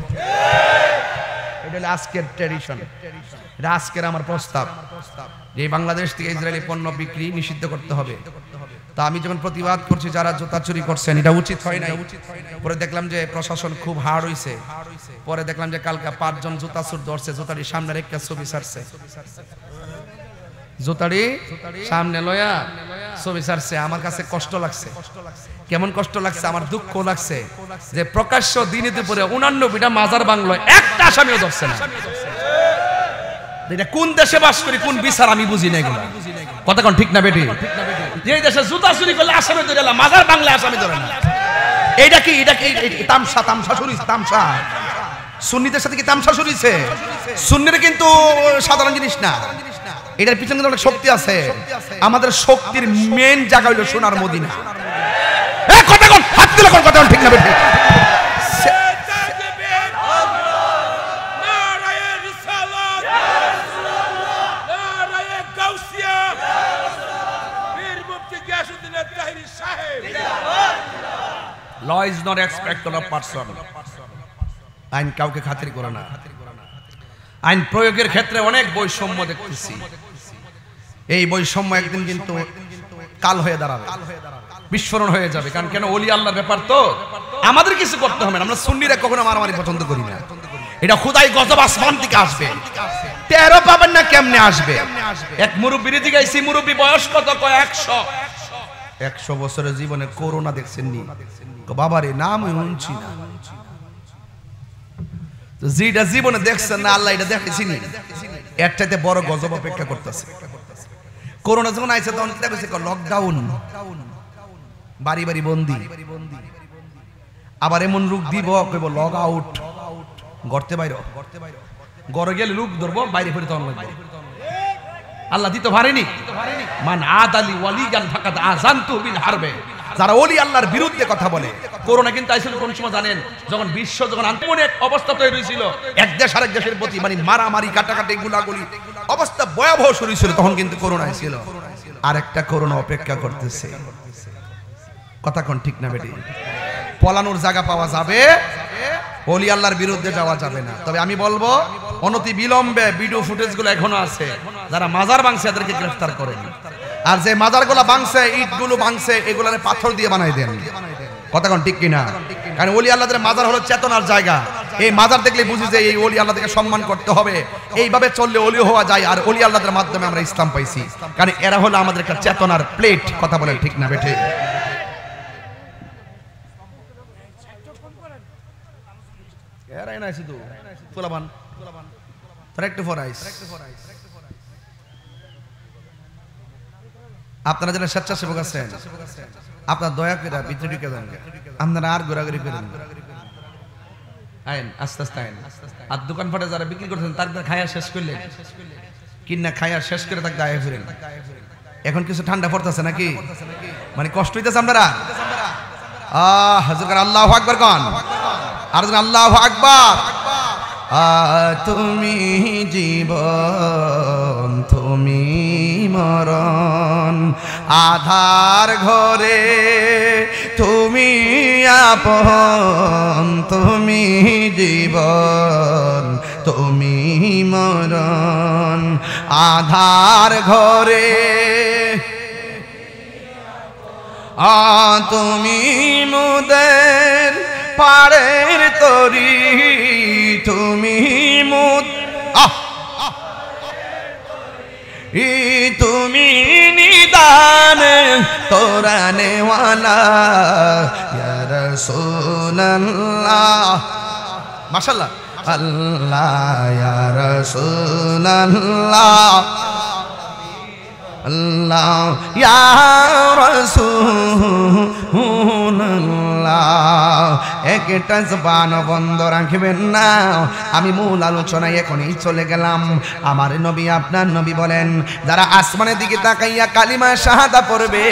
এটা হলো আজকের ট্র্যাডিশন, এটা আজকের আমার প্রস্তাব যে বাংলাদেশ থেকে ইসরায়েলি পণ্য বিক্রি নিষিদ্ধ করতে হবে। তা আমি যখন প্রতিবাদ করছি যারা জুতা চুরি করছেন, এটা উচিত হয় না। পরে দেখলাম যে প্রশাসন খুব হার্ড হইছে। পরে দেখলাম যে কালকে 5 জন জুতা চুর ধরছে, জুতাটি সামনে রেখে ছবি ছাড়ছে, জুতাটি সামনে লয়া ছবি ছাড়ছে। আমার কাছে কষ্ট লাগছে। কেমন কষ্ট লাগছে? আমার দুঃখ লাগছে যে প্রকাশ্য দিনে দুপুরে 89টা মাজার বাংলো একটা আসামিও ধরছে না। এটা কোন দেশে বাস করি, কোন বিচার আমি বুঝি না এগুলো। কথা কোন ঠিক না বেটি? যে দেশে জুতা চুরি করলে আসামি ধরে না, মাজার বাংলা আসামি ধরে না। এইটা কি তামসা শুনিস? তামসা সুন্নিদের সাথে কি তামসা শুনিছে? সুন্নিরা কিন্তু সাধারণ জিনিস না, এটার পিছনে কিন্তু অনেক শক্তি আছে। আমাদের শক্তির মেন জায়গা হইল সোনার মদিনা। কথা কোন হাত দিলে কোন কথা ঠিক না বেটি? Law is not expected of person. আইন কাউকে খাতির করে না। আইন প্রয়োগের ক্ষেত্রে অনেক বৈষম্য দেখতেছি। এই বৈষম্য একদিন কিন্তু কাল হয়ে দাঁড়াবে, বিস্ফোরণ হয়ে যাবে। কারণ কেন? ওলি আল্লাহর ব্যাপার তো, আমাদের কিছু করতে হবে না। আমরা সুন্নিরা কখনো মারামারি পছন্দ করি না। এটা খুদাই গজব আসমান থেকে আসবে, টেরও পাবেন না কেমনে আসবে। এক মুরব্বির দিকে আইছি, মুরব্বি বয়স কত? কয় 100 বছরের জীবনে করোনা দেখছেন নি? বাবারে নাম শুনছি না। যেটা জীবনে দেখছেন না, আল্লাহ এটা দেখেছি নি? এর চাইতে বড় গজব অপেক্ষা করতেছে। করোনা যখন আইছে তখন কি দেখেছে? লকডাউন, বাড়ি বাড়ি বন্দি। আবার এমন রোগ দিব কইব লগ আউট, গড়তে বাইরে গড়ে গেলে লোক ধরবো, বাইরে ফিরে তখন লাগবে। আল্লাহ দিতে পারেনি। মান আদালি ওয়ালিয়ান ফাকাদ আযানতু বিল হারবে। যারা ওলি আল্লাহর বিরুদ্ধে কথা বলে। করোনা কিন্তু আইছিল কোন সময় জানেন? যখন বিশ্ব যখন এমন এক অবস্থা তৈরি হয়েছিল, এক দেশ আরেক দেশের প্রতি মানে মারামারি, কাটাকাটি, গুলাগুলি অবস্থা ভয়াবহ শুরু হয়েছিল, তখন কিন্তু করোনা ছিল। আরেকটা করোনা অপেক্ষা করতেছে। কথা কোন ঠিক না বেটি? পলানোর জায়গা পাওয়া যাবে, ওলি আল্লাহর বিরুদ্ধে যাওয়া যাবে না। তবে আমি বলবো অনতি বিলম্বে ভিডিও ফুটেজগুলো এখনো আছে, যারা মাজার ভাঙছে তাদেরকে গ্রেফতার করেন। আর যে মাজারগুলো ভাঙছে, ইটগুলো ভাঙছে, এগুলোরে পাথর দিয়ে বানাই দেন। কথা কোন ঠিক কিনা? কারণ ওলি আল্লাহদের মাজার হলো চেতনার জায়গা। এই মাজার দেখলে বুঝি যে এই ওলি আল্লাহকে সম্মান করতে হবে, এইভাবে চললে ওলি হওয়া যায়। আর ওলি আল্লাহদের মাধ্যমে আমরা ইসলাম পাইছি, কারণ এরা হলো আমাদের একটা চেতনার প্লেট। কথা বলেন ঠিক না বেঠে? এরাই না শুধু ফুলাবান তোরা একটু ফরাইস। আপনারা যারা স্বেচ্ছাসেবক আছেন, আপনার দয়া করে ভিতরে ঢুকে যান, আপনারা আর ঘোরাঘুরি করেন আইন, আস্তে আস্তে আইন। আর দোকানপাটে যারা বিক্রি করছেন তার খায়া শেষ করলেন, কিনা খায়া শেষ করে তাকে গায়ে ফিরেন। এখন কিছু ঠান্ডা পড়তেছে নাকি, মানে কষ্ট হইতেছে আপনারা? হাজুর আল্লাহু আকবার কন, আর আল্লাহু আকবার। তুমি জীবন তুমি মরণ, আধার ঘরে তুমি আপন, তুমি জীবন তুমি মরণ, আধার ঘরে তুমি মুদের পাড়ের তরি, তুমি মুদ তুমি নিদান তোরানেওয়ালা ইয়া রাসূলুল্লাহ। মাশাআল্লাহ, আল্লাহ ইয়া রাসূলুল্লাহ, আল্লাহ ইয়া রাসূলুল্লাহ। একটা জবান বন্ধ রাখবেন না। আমি মূল আলোচনায় এখনই চলে গেলাম। আমার নবী আপনার নবী বলেন, যারা আসমানের দিকে তাকাইয়া কালিমা শাহাদা পড়বে,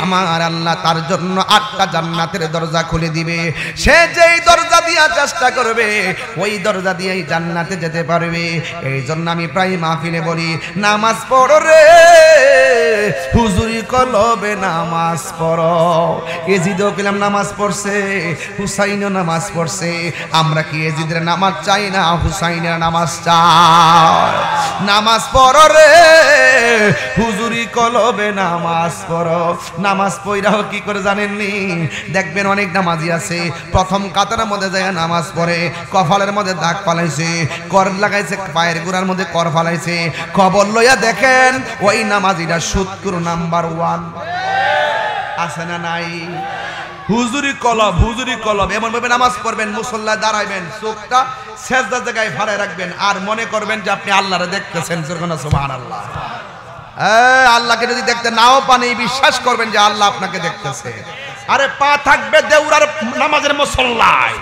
আমার আল্লাহ তার জন্য 8টা জান্নাতের দরজা খুলে দিবে। সে যেই দরজা দিয়া চেষ্টা করবে ওই দরজা দিয়েই জান্নাতে যেতে পারবে। এই জন্য আমি প্রায় মাহফিলে বলি, নামাজ পড়ো রে হুজুরি কলবে, নামাজ পড়ো। এজিদও কিলাম নামাজ পড়ছে, হুসাইনও নামাজ পড়ছে। আমরা কি এজিদের নামাজ চাই না, হুসাইনের নামাজ চাই? নামাজ পড়ো রে হুজুরি কলবে, নামাজ পড়ো। নামাজ পড়াও কি করে জানেননি? দেখবেন অনেক নামাজি আছে প্রথম কাতারের মধ্যে যায় নামাজ পড়ে, কপালের মধ্যে দাগ ফালাইছে, কর লাগাইছে, পায়ের গোড়ার মধ্যে কর ফালাইছে। খবর লইয়া দেখেন ওই নামাজিরা সুৎকুর নাম্বার 1 আছে না নাই? হুজুরি কলব, হুজুরি কলব। এমন ভাবে নামাজ পড়বেন, মুসল্লায় দাঁড়াইবেন, চোখটা সেজদার জায়গায় ভাড়ায় রাখবেন, আর মনে করবেন যে আপনি আল্লাহরে দেখতেছেন। সুবহানাল্লাহ। আল্লাহকে যদি দেখতে নাও পান, বিশ্বাস করবেন যে আল্লাহ আপনাকে দেখতেছে। আরে পা থাকবে দেউরার নামাজের মুসল্লায়,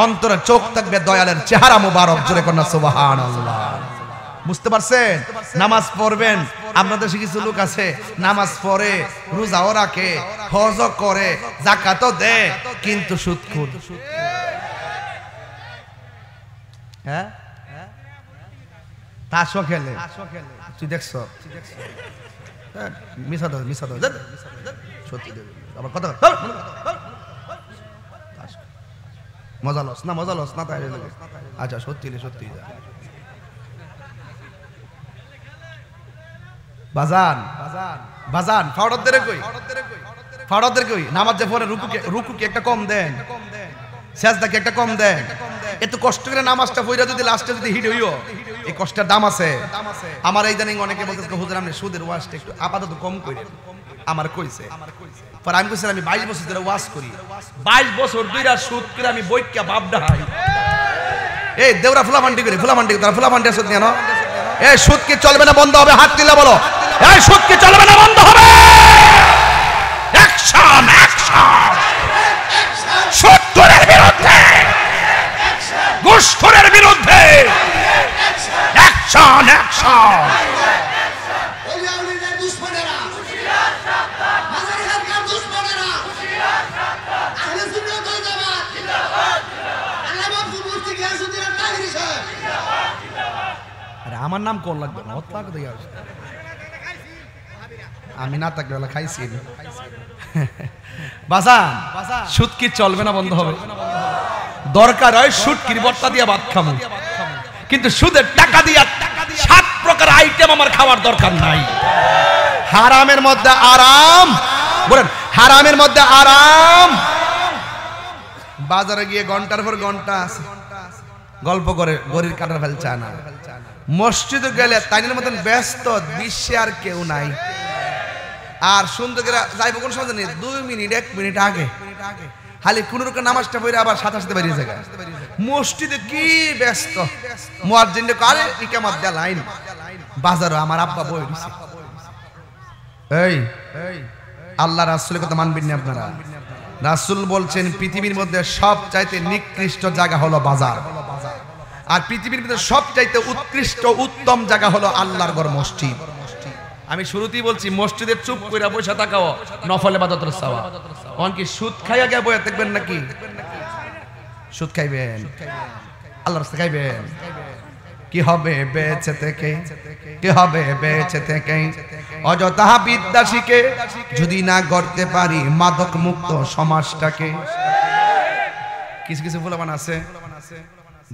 অন্তরে চোখ থাকবে দয়ালের চেহারা মুবারক। জোরে কন্যা সুবহানাল্লাহ। বুঝতে পারছেন? নামাজ পড়বেন। আপনাদের কিছু লোক আছে নামাজ পড়ে, রোজাও রাখে, হজও করে, যাকাতও দেয়, কিন্তু সুদখোর। হ্যাঁ, তাসও খেলে। তুই দেখছ? মিছা দাও, মিছা দাও, সত্যি দেবে আবার কথা। মজা লস না, মজা লস না, তাই আচ্ছা সত্যি সত্যি। বাজান বাজান ফাওড়াদের কই, ফাওড়াদের কই? নামাজ যে পড়ে রুকু কি একটা কম দেন, সেজদা কি একটা কম দেন? এত কষ্ট করে নামাজটা পড়া যদি লাস্টে যদি হিট হইও, এই কষ্টের দাম আছে। আমার এই জানি অনেকে বলতেছে হুজুর আপনি সুদের ওয়াজটা একটু আপাতত কম করেন। আমার কইছে, পরে আমি কইছিলাম আমি 22 বছর ধরে ওয়াজ করি, 22 বছর ধরে সুদ করে আমি বইকা বাপ ডাহাই। এই দেউরা ফুলামান্ডি করে, ফুলামান্ডি তারা ফুলামান্ডি সুদ নিয়ে না। এই সুদ কি চলবে না বন্ধ হবে? হাত দিলে বলো, এই সুদ কি চলবে না বন্ধ হবে? Action, action. সুদখোরের বিরুদ্ধে, ঘুষখোরের বিরুদ্ধে অ্যাকশন, অ্যাকশন। আমার নাম কোন লাগবে না, আমি না থাকলে খাইছি। বাজান সুদ কি চলবে না বন্ধ হবে? দরকার হয় সুদকির বর্তা দিয়ে ভাত খাবো, কিন্তু সুদের টাকা দিয়ে 7 প্রকার আইটেম আমার খাওয়ার দরকার নাই। হারামের মধ্যে আরাম, বলেন হারামের মধ্যে আরাম। বাজারে গিয়ে ঘন্টার পর ঘন্টা আছে, গল্প করে গরির কাটার ফেল চায় না। মসজিদে গেলে তাইনের মতন ব্যস্ত বিশ্বে আর কেউ নাই। আর সুন্দর করে যাইব কোন সময় নেই, 2 মিনিট 1 মিনিট আগে খালি কোন রকম নামাজটা পড়ে আবার সাথে সাথে বেরিয়ে যায়। মসজিদে কি ব্যস্ত, মুয়াজ্জিন কারে ইকামত দেয় লাইন। বাজারে আমার আব্বা বই দিছে, এই আল্লাহ রাসূলের কথা মানবেন না আপনারা? রাসূল বলছেন পৃথিবীর মধ্যে সবচাইতে নিকৃষ্ট জায়গা হলো বাজার, আর পৃথিবীর মধ্যে সবচাইতে উৎকৃষ্ট উত্তম জায়গা হলো আল্লাহর ঘর মসজিদ। আমি শুরুতেই বলছি মসজিদের চুপ কইরা বসে থাকাও নফল ইবাদতের সওয়াব। কোন কি সুদ খাইয়া গিয়ে বইয়া থাকবেন নাকি? সুদ খাইবেন, আল্লাহর রাস্তায় খাইবেন। কি হবে বেঁচে থেকে, কি হবে বেঁচে থেকে অযথা বিদ্যা শিখে যদি না গড়তে পারি মাদক মুক্ত সমাজটাকে। কিছু কিছু ফুলাবান আছে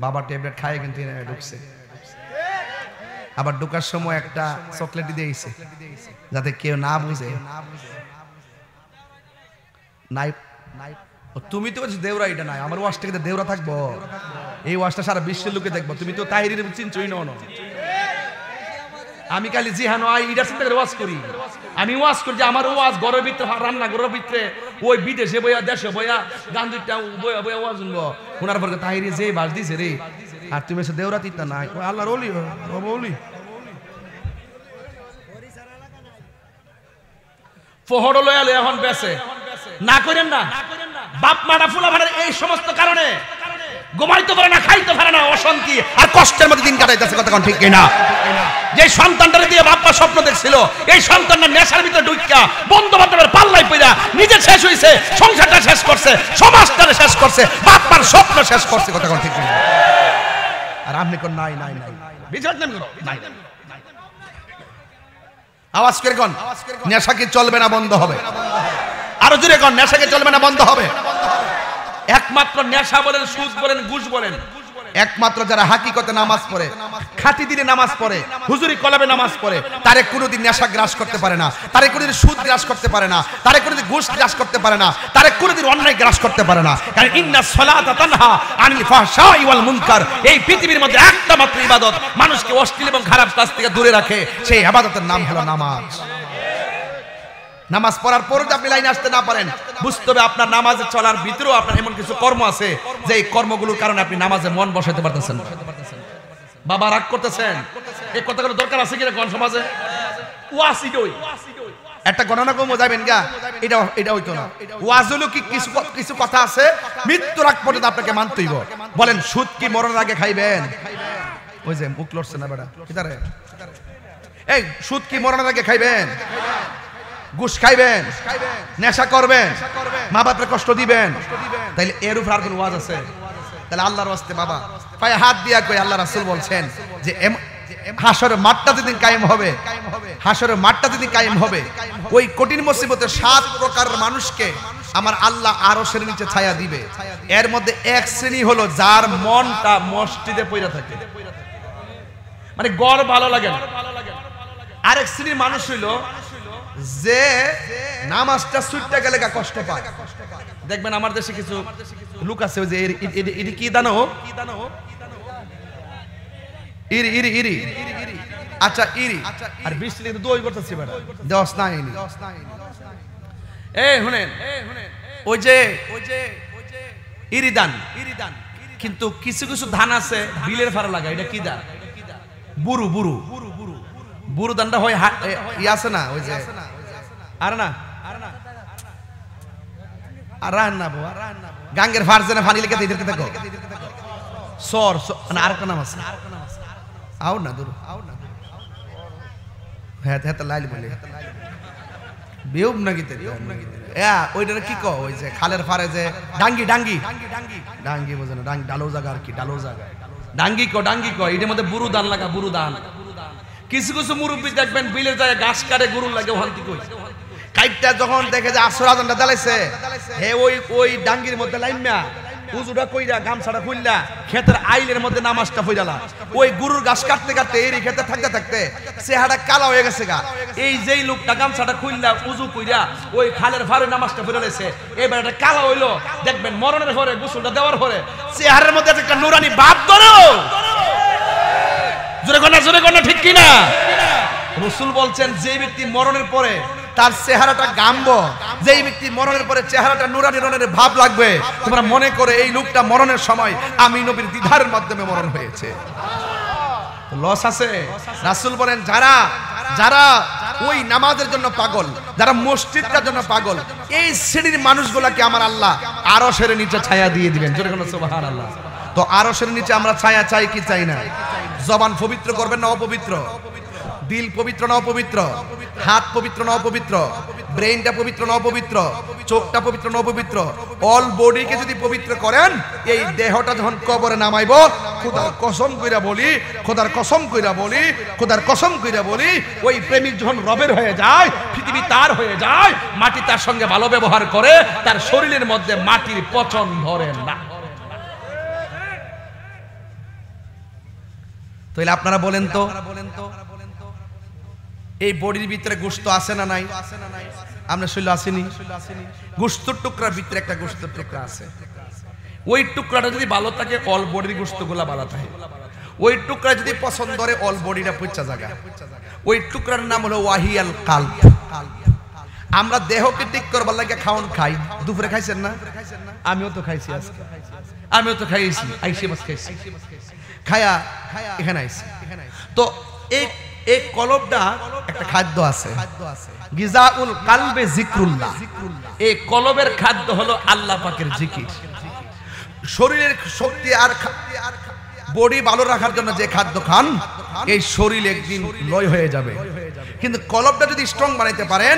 বাবা ট্যাবলেট খায় কিন্তু ঢুকছে, আবার ঢুকার সময় একটা চকলেট দিয়েছে যাতে কেউ না বুঝে। নাই তুমি তো দেওরা, এটা নাই আমার ওয়াজটা কিন্তু দেওরা থাকবো, এই ওয়াজটা সারা বিশ্বের লোকে দেখবো। তুমি তো তাহিরের চিনছই না। আমি খালি জিহানো ইটার সাথে ওয়াজ করি, আমি ওয়াজ করি যে আমার ওয়াজ ঘরের ভিতরে, রান্না ঘরের ভিতরে, ওই বিদেশে বইয়া দেশে বইয়া গান্ধীটা বইয়া বইয়া ওয়াজ শুনবো। শোনার পরে তাহিরে যে বাস দিছে রে, আর তুমি এসে দেওরা তিতা নাই, আল্লাহর ওলি ওলি ফহড় লয়ালে এখন বেসে না করেন না। বাপ মারা ফুলা ভাড়ার এই সমস্ত কারণে ঘুমাইতে পারে না, খাইতে পারে না, অশান্তি আর কষ্টের মধ্যে দিন কাটাইতেছে। কতক্ষণ ঠিক কিনা? যে সন্তানটারে দিয়ে বাপ্পা স্বপ্ন দেখছিল, এই সন্তানটা নেশার ভিতরে ঢুকিয়া বন্ধু বান্ধবের পাল্লাই পইরা নিজে শেষ হইছে, সংসারটা শেষ করছে, সমাজটারে শেষ করছে, বাপ্পার স্বপ্ন শেষ করছে। কতক্ষণ ঠিক কিনা? আর আপনি কোন নাই নাই নাই বিচার নেন করো নাই। আওয়াজ করে কোন নেশা কি চলবে না বন্ধ হবে? আরো জোরে কোন নেশা কি চলবে না বন্ধ হবে? একমাত্র নেশা বলেন, সুদ বলেন, ঘুষ বলেন, একমাত্র যারা হাকিকতে নামাজ পড়ে, খাঁটি দিনে নামাজ পড়ে, হুজুরি কলাবে নামাজ পড়ে, তারে কোনোদিন নেশা গ্রাস করতে পারে না, তারে কোনোদিন সুদ গ্রাস করতে পারে না, তারে কোনোদিন ঘুষ গ্রাস করতে পারে না, তারে কোনোদিন অন্যায় গ্রাস করতে পারে না। কারণ ইন্নাস সালাতা তানহা আনিল ফাহশাই ওয়াল মুনকার, এই পৃথিবীর মধ্যে একটা মাত্র ইবাদত মানুষকে অশ্লীল এবং খারাপ কাজ থেকে দূরে রাখে, সেই ইবাদতের নাম হলো নামাজ। নামাজ পড়ার পরও যদি আপনি লাইনে আসতে না পারেন, বুঝতে হবে আপনার নামাজে চলার ভিতরেও আপনার এমন কিছু কর্ম আছে যে এই কর্মগুলোর কারণে আপনি নামাজে মন বসাতে পারতেছেন। বাবা রাগ করতেছেন, এই কথাগুলো দরকার আছে কিনা কোন সমাজে? ওয়াসিডই একটা গণনা কম যাবেন গা, এটা হইতো না। ওয়াজ হলো কি কিছু কথা আছে মৃত্যুর আগ পর্যন্ত আপনাকে মানতেই হবে। বলেন সুদ কি মরণের আগে খাইবেন? ওই যে মুখ লড়ছে না বেটা, কিতারে এই সুদ কি মরণের আগে খাইবেন? ঘুষ খাইবেন, নেশা করবেন, মা বাপের কষ্ট দিবেন, তাইলে এর উপর আর কোন ওয়াজ আছে? তাহলে আল্লাহর ওয়াস্তে বাবা পায়ে হাত দিয়া কই আল্লাহ রাসূল বলছেন যে হাসরের মাঠটা যেদিন কায়েম হবে, হাসরের মাঠটা যেদিন কায়েম হবে, ওই কঠিন মুসিবতে 7 প্রকারের মানুষকে আমার আল্লাহ আরশের নিচে ছায়া দিবে। এর মধ্যে এক শ্রেণী হলো যার মনটা মসজিদে পইরা থাকে, মানে গড় ভালো লাগে না। আরেক শ্রেণীর মানুষ হইলো যে নামাজটা ছুটতে গেলে কষ্ট পায়। দেখবেন আমার দেশে কিছু লোক আছে যে এটি কি দানো, ইরি ইরি ইরি, আচ্ছা ইরি আর বৃষ্টি কিন্তু দই করতেছি বেটা দেওয়াস নাই। এই শুনেন, ওই যে ইরি দান, কিন্তু কিছু কিছু ধান আছে বিলের ফাড়া লাগা, এটা কি দান? বুরু বুরু বুরু দানটা হয় ই আছে না, ওই যে আর না আর রান না বো গাঙ্গের ফারজেনে ফানি লিখে দিতে থাকো সর না আর কোন নাম আছে আও না দূর হ্যাঁ হ্যাঁ লাইল বলে বেউব নাকি তে এ ওইটারে কি কও? ওই যে খালের ফারে যে ডাঙ্গি ডাঙ্গি ডাঙ্গি বোঝে না, ডাঙ্গি ডালো জায়গা আর কি, ডালো জায়গা ডাঙ্গি কো, ডাঙ্গি কো। এটার মধ্যে বুরু দান লাগা, বুরু দান। কিছু কিছু মুরব্বী দেখবেন বিলের যায় গাছ কাটে গরু লাগে ওখানটি কই কাইটটা যখন দেখে যে আসর আজানটা দালাইছে হে ওই ডাঙ্গির মধ্যে লাইমা উজুটা কইরা গামছাটা খুললা ক্ষেতের আইলের মধ্যে নামাজটা পড়ালা, ওই গরুর ঘাস কাটতে কাটতে এরই ক্ষেতে থাকতে থাকতে চেহারা কালা হয়ে গেছে গা। এই যেই লোকটা গামছাটা খুললা উজু কইরা ওই খালের ফারে নামাজটা পড়ালেছে, এবার এটা কালা হইলো, দেখবেন মরণের পরে গোসলটা দেওয়ার পরে চেহারার মধ্যে একটা নুরানি ভাব ধরো। জোরে কন্যা ঠিক কিনা? রাসূল বলছেন যে ব্যক্তি মরণের পরে তার চেহারাটা গাম্ব, যেই ব্যক্তি মরণের পরে চেহারাটা নুরানি রনের ভাব লাগবে, তোমরা মনে করে এই লোকটা মরণের সময় আমি নবীর দিদারের মাধ্যমে মরণ হয়েছে। লস আছে। রাসূল বলেন যারা যারা ওই নামাজের জন্য পাগল, যারা মসজিদটার জন্য পাগল, এই শ্রেণীর মানুষগুলোকে আমার আল্লাহ আরশের নিচে ছায়া দিয়ে দিবেন। জোরে বলো সুবহানাল্লাহ। তো আরশের নিচে আমরা ছায়া চাই কি চাই না? জবান পবিত্র করবেন না অপবিত্র? দিল পবিত্র না অপবিত্র? হাত পবিত্র না অপবিত্র? ব্রেইনটা পবিত্র না অপবিত্র? চোখটা পবিত্র না অপবিত্র? অল বডিকে যদি পবিত্র করেন, এই দেহটা যখন কবরে নামাইব, খোদার কসম কইরা বলি, খোদার কসম কইরা বলি, খোদার কসম কইরা বলি, ওই প্রেমিক যখন রবের হয়ে যায়, পৃথিবী তার হয়ে যায়, মাটি তার সঙ্গে ভালো ব্যবহার করে, তার শরীরের মধ্যে মাটির পচন ধরে না। তাহলে আপনারা বলেন তো, এই বডির ভিতরে গোশত আছে না নাই? আমরা শরীরে আসেনি? গোশতের টুকরার ভিতরে একটা গোশতের টুকরা আছে, ওই টুকরাটা যদি ভালো থাকে অল বডির গোশতগুলা ভালো থাকে। ওই টুকরা যদি পছন্দ করে অল বডিটা পচা জায়গা। ওই টুকরার নাম হলো ওয়াহিয়াল কালব। আমরা দেহকে ঠিক করবার লাগে খাওন খাই। দুপুরে খাইছেন না? আমিও তো খাইছি আজকে, আমিও তো খাইছি, আইসি মাছ খাইছি, খায়া এখানে আইছি। তো এই কলবটা একটা খাদ্য আছে, গিজাউল কালবে যিকরুল্লাহ। এই কলবের খাদ্য হলো আল্লাহ পাকের জিকির। শরীরের শক্তি আর বডি ভালো রাখার জন্য যে খাদ্য খান, এই শরীর একদিন লয় হয়ে যাবে। কিন্তু কলবটা যদি স্ট্রং বানাইতে পারেন,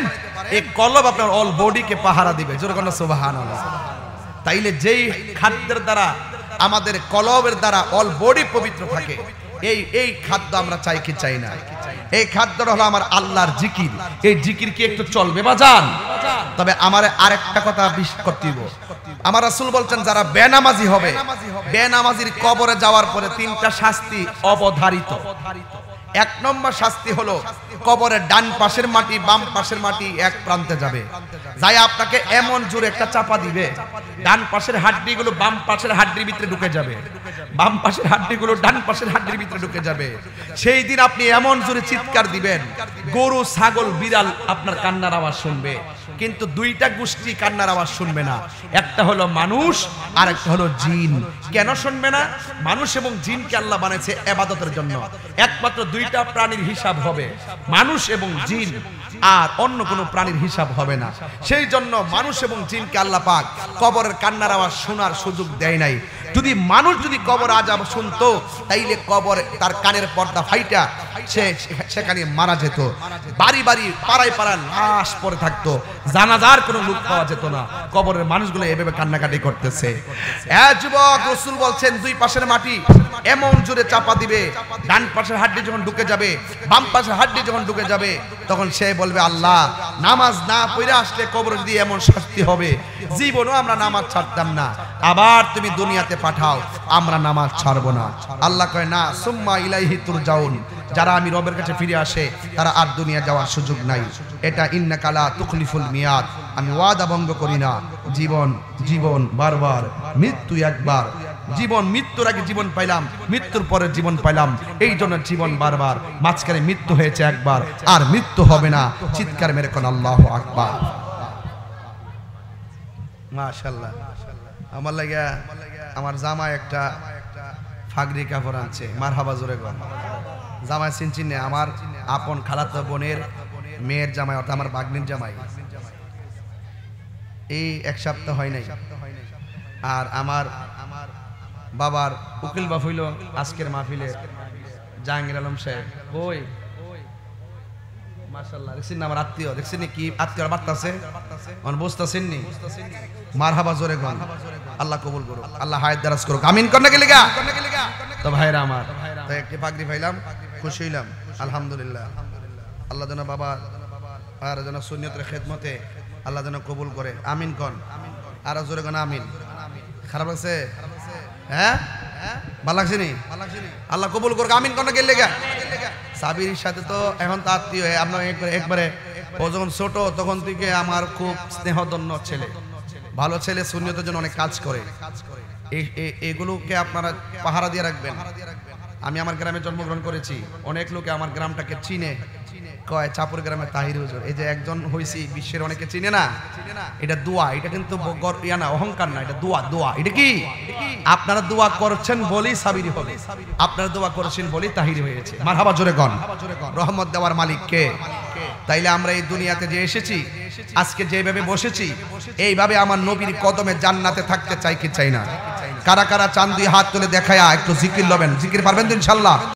এই কলব আপনার অল বডিকে পাহারা দিবে। জোরে বলেন সুবহানাল্লাহ। তাইলে যেই খাদ্যের দ্বারা আমাদের কলবের দ্বারা অল বডি পবিত্র থাকে, এই খাদ্য আমরা চাই কি চাই না? এই খাদ্যটা হলো আমার আল্লাহর জিকির। এই জিকির কি একটু চলবে বাজান? তবে আমার আরেকটা কথা বিশ্বাস করতে হবে। আমার রাসূল বলছেন যারা বেনামাজি হবে, বেনামাজির কবরে যাওয়ার পরে তিনটা শাস্তি অবধারিত। এক নম্বর শাস্তি হলো কবরের ডান পাশের মাটি বাম পাশের মাটি এক প্রান্তে যাবে, যাই আপনাকে এমন জোরে একটা চাপা দিবে, ডান পাশের হাড্ডিগুলো বাম পাশের হাড্ডির ভিতরে ঢুকে যাবে, বাম পাশের হাড্ডিগুলো ডান পাশের হাড্ডির ভিতরে ঢুকে যাবে। সেই দিন আপনি এমন জোরে চিৎকার দিবেন, গরু ছাগল বিড়াল আপনার কান্নার আওয়াজ শুনবে, কিন্তু দুইটা গোষ্ঠী কান্নার আওয়াজ শুনবে না। একটা হলো মানুষ আর একটা হলো জিন। কেন শুনবে না? মানুষ এবং জিনকে আল্লাহ বানাইছে ইবাদতের জন্য। একমাত্র দুইটা প্রাণীর হিসাব হবে, মানুষ এবং জিন, আর অন্য কোনো প্রাণীর হিসাব হবে না। সেই জন্য মানুষ এবং জিনকে আল্লাহ পাক কবরের কান্নার আওয়াজ শোনার সুযোগ দেয় নাই। যদি মানুষ যদি কবর আযাব শুনতো, তাইলে কবর তার কানের পর্দা ফাইটা সে সেখানে মারা যেত। বাড়ি বাড়ি পাড়ায় পাড়ায় লাশ পড়ে থাকতো, জানাজার কোনো লোক পাওয়া যেত না। কবরের মানুষগুলো এভাবে কান্নাকাটি করতেছে। যুবক, রাসূল বলছেন দুই পাশের মাটি এমন জোরে চাপা দিবে, ডান পাশের হাড্ডি যখন ঢুকে যাবে, বাম পাশের হাড্ডি যখন ঢুকে যাবে, তখন সে বলবে আল্লাহ, নামাজ না পড়ে আসলে কবর দিয়ে এমন শাস্তি হবে, জীবনও আমরা নামাজ ছাড়তাম না, আবার তুমি দুনিয়াতে পাঠাও, আমরা নামাজ ছাড়বো না। আল্লাহ কয় না, সুম্মা ইলাইহি তুরজাউন। যারা আমি রবের কাছে ফিরে আসে তারা আর দুনিয়া যাওয়ার সুযোগ নাই। এটা ইন্নাকা লা তুখলিফুল মিয়াদ, আমি ওয়াদা ভঙ্গ করি না। জীবন জীবন বারবার, মৃত্যু একবার। জীবন মৃত্যুর আগে জীবন পাইলাম, মৃত্যুর পরে জীবন পাইলাম, এই জন্য জীবন বারবার। মাঝখানে মৃত্যু হয়েছে একবার, আর মৃত্যু হবে না। চিৎকার মেরে কোন আল্লাহু আকবার। মাশাআল্লাহ। আমার লাগা আমার জামাই একটা ফাগরি কাপড় আনছে, মারহাবা জোরে কর। জামাই চিনছি না, আমার আপন খালাতো বোনের মেয়ের জামাই, অর্থাৎ আমার বাগনির জামাই। এই এক সপ্তাহ হয় নাই। আর আমার বাবার উকিল বাপ হইল আজকের মাহফিলে জাহাঙ্গীর আলম সাহেব। ওই মাশাআল্লাহ, দেখছেন না আমার আত্মীয়, দেখছেন কি আত্মীয় বার্তাছে, মানে বুঝতেছেন নি? মারহাবা জোরে কোন। আল্লাহ কবুল করুক, আল্লাহ হায়াত দারাজ করুক, আমিন করনে গেলে গা। তো ভাইরা আমার, তো একটি পাগড়ি পাইলাম, খুশি হইলাম, আলহামদুলিল্লাহ। আল্লাহ যেন বাবা আর যেন সুন্নতের খেদমতে আল্লাহ যেন কবুল করে, আমিন কন। আর জোরে কোন আমিন। খারাপ লাগছে? হ্যাঁ, ভালো লাগছে নি? আল্লাহ কবুল করুক, আমিন কোন গেলে গা। সাবির সাথে তো এখন তো আত্মীয় হয়ে আপনার একবারে, ও যখন ছোট তখন থেকে আমার খুব স্নেহধন্য ছেলে, ভালো ছেলে, সুন্নিয়তের জন্য অনেক কাজ করে। এগুলোকে আপনারা পাহারা দিয়ে রাখবেন। আমি আমার গ্রামে জন্মগ্রহণ করেছি, অনেক লোকে আমার গ্রামটাকে চিনে, কয় চাপুর গ্রামে তাহির হুজুর। এই যে একজন হইছি, বিশ্বের অনেকে চিনে না, এটা দোয়া, এটা কিন্তু ইয়া না, অহংকার না, এটা দোয়া। দোয়া এটা কি? আপনারা দোয়া করছেন বলেই সাবিরি হবে, আপনারা দোয়া করেছেন বলেই তাহিরি হয়েছে। মারহাবা জোরে গন। রহমত দেওয়ার মালিক কে? তাইলে আমরা এই দুনিয়াতে যে এসেছি, আজকে যেভাবে বসেছি, এইভাবে আমার নবীর কদমে জান্নাতে থাকতে চাই কি চাই না? কারা কারা চান দুই হাত তুলে দেখায়া একটু জিকির লবেন। জিকির পারবেন তো ইনশাআল্লাহ?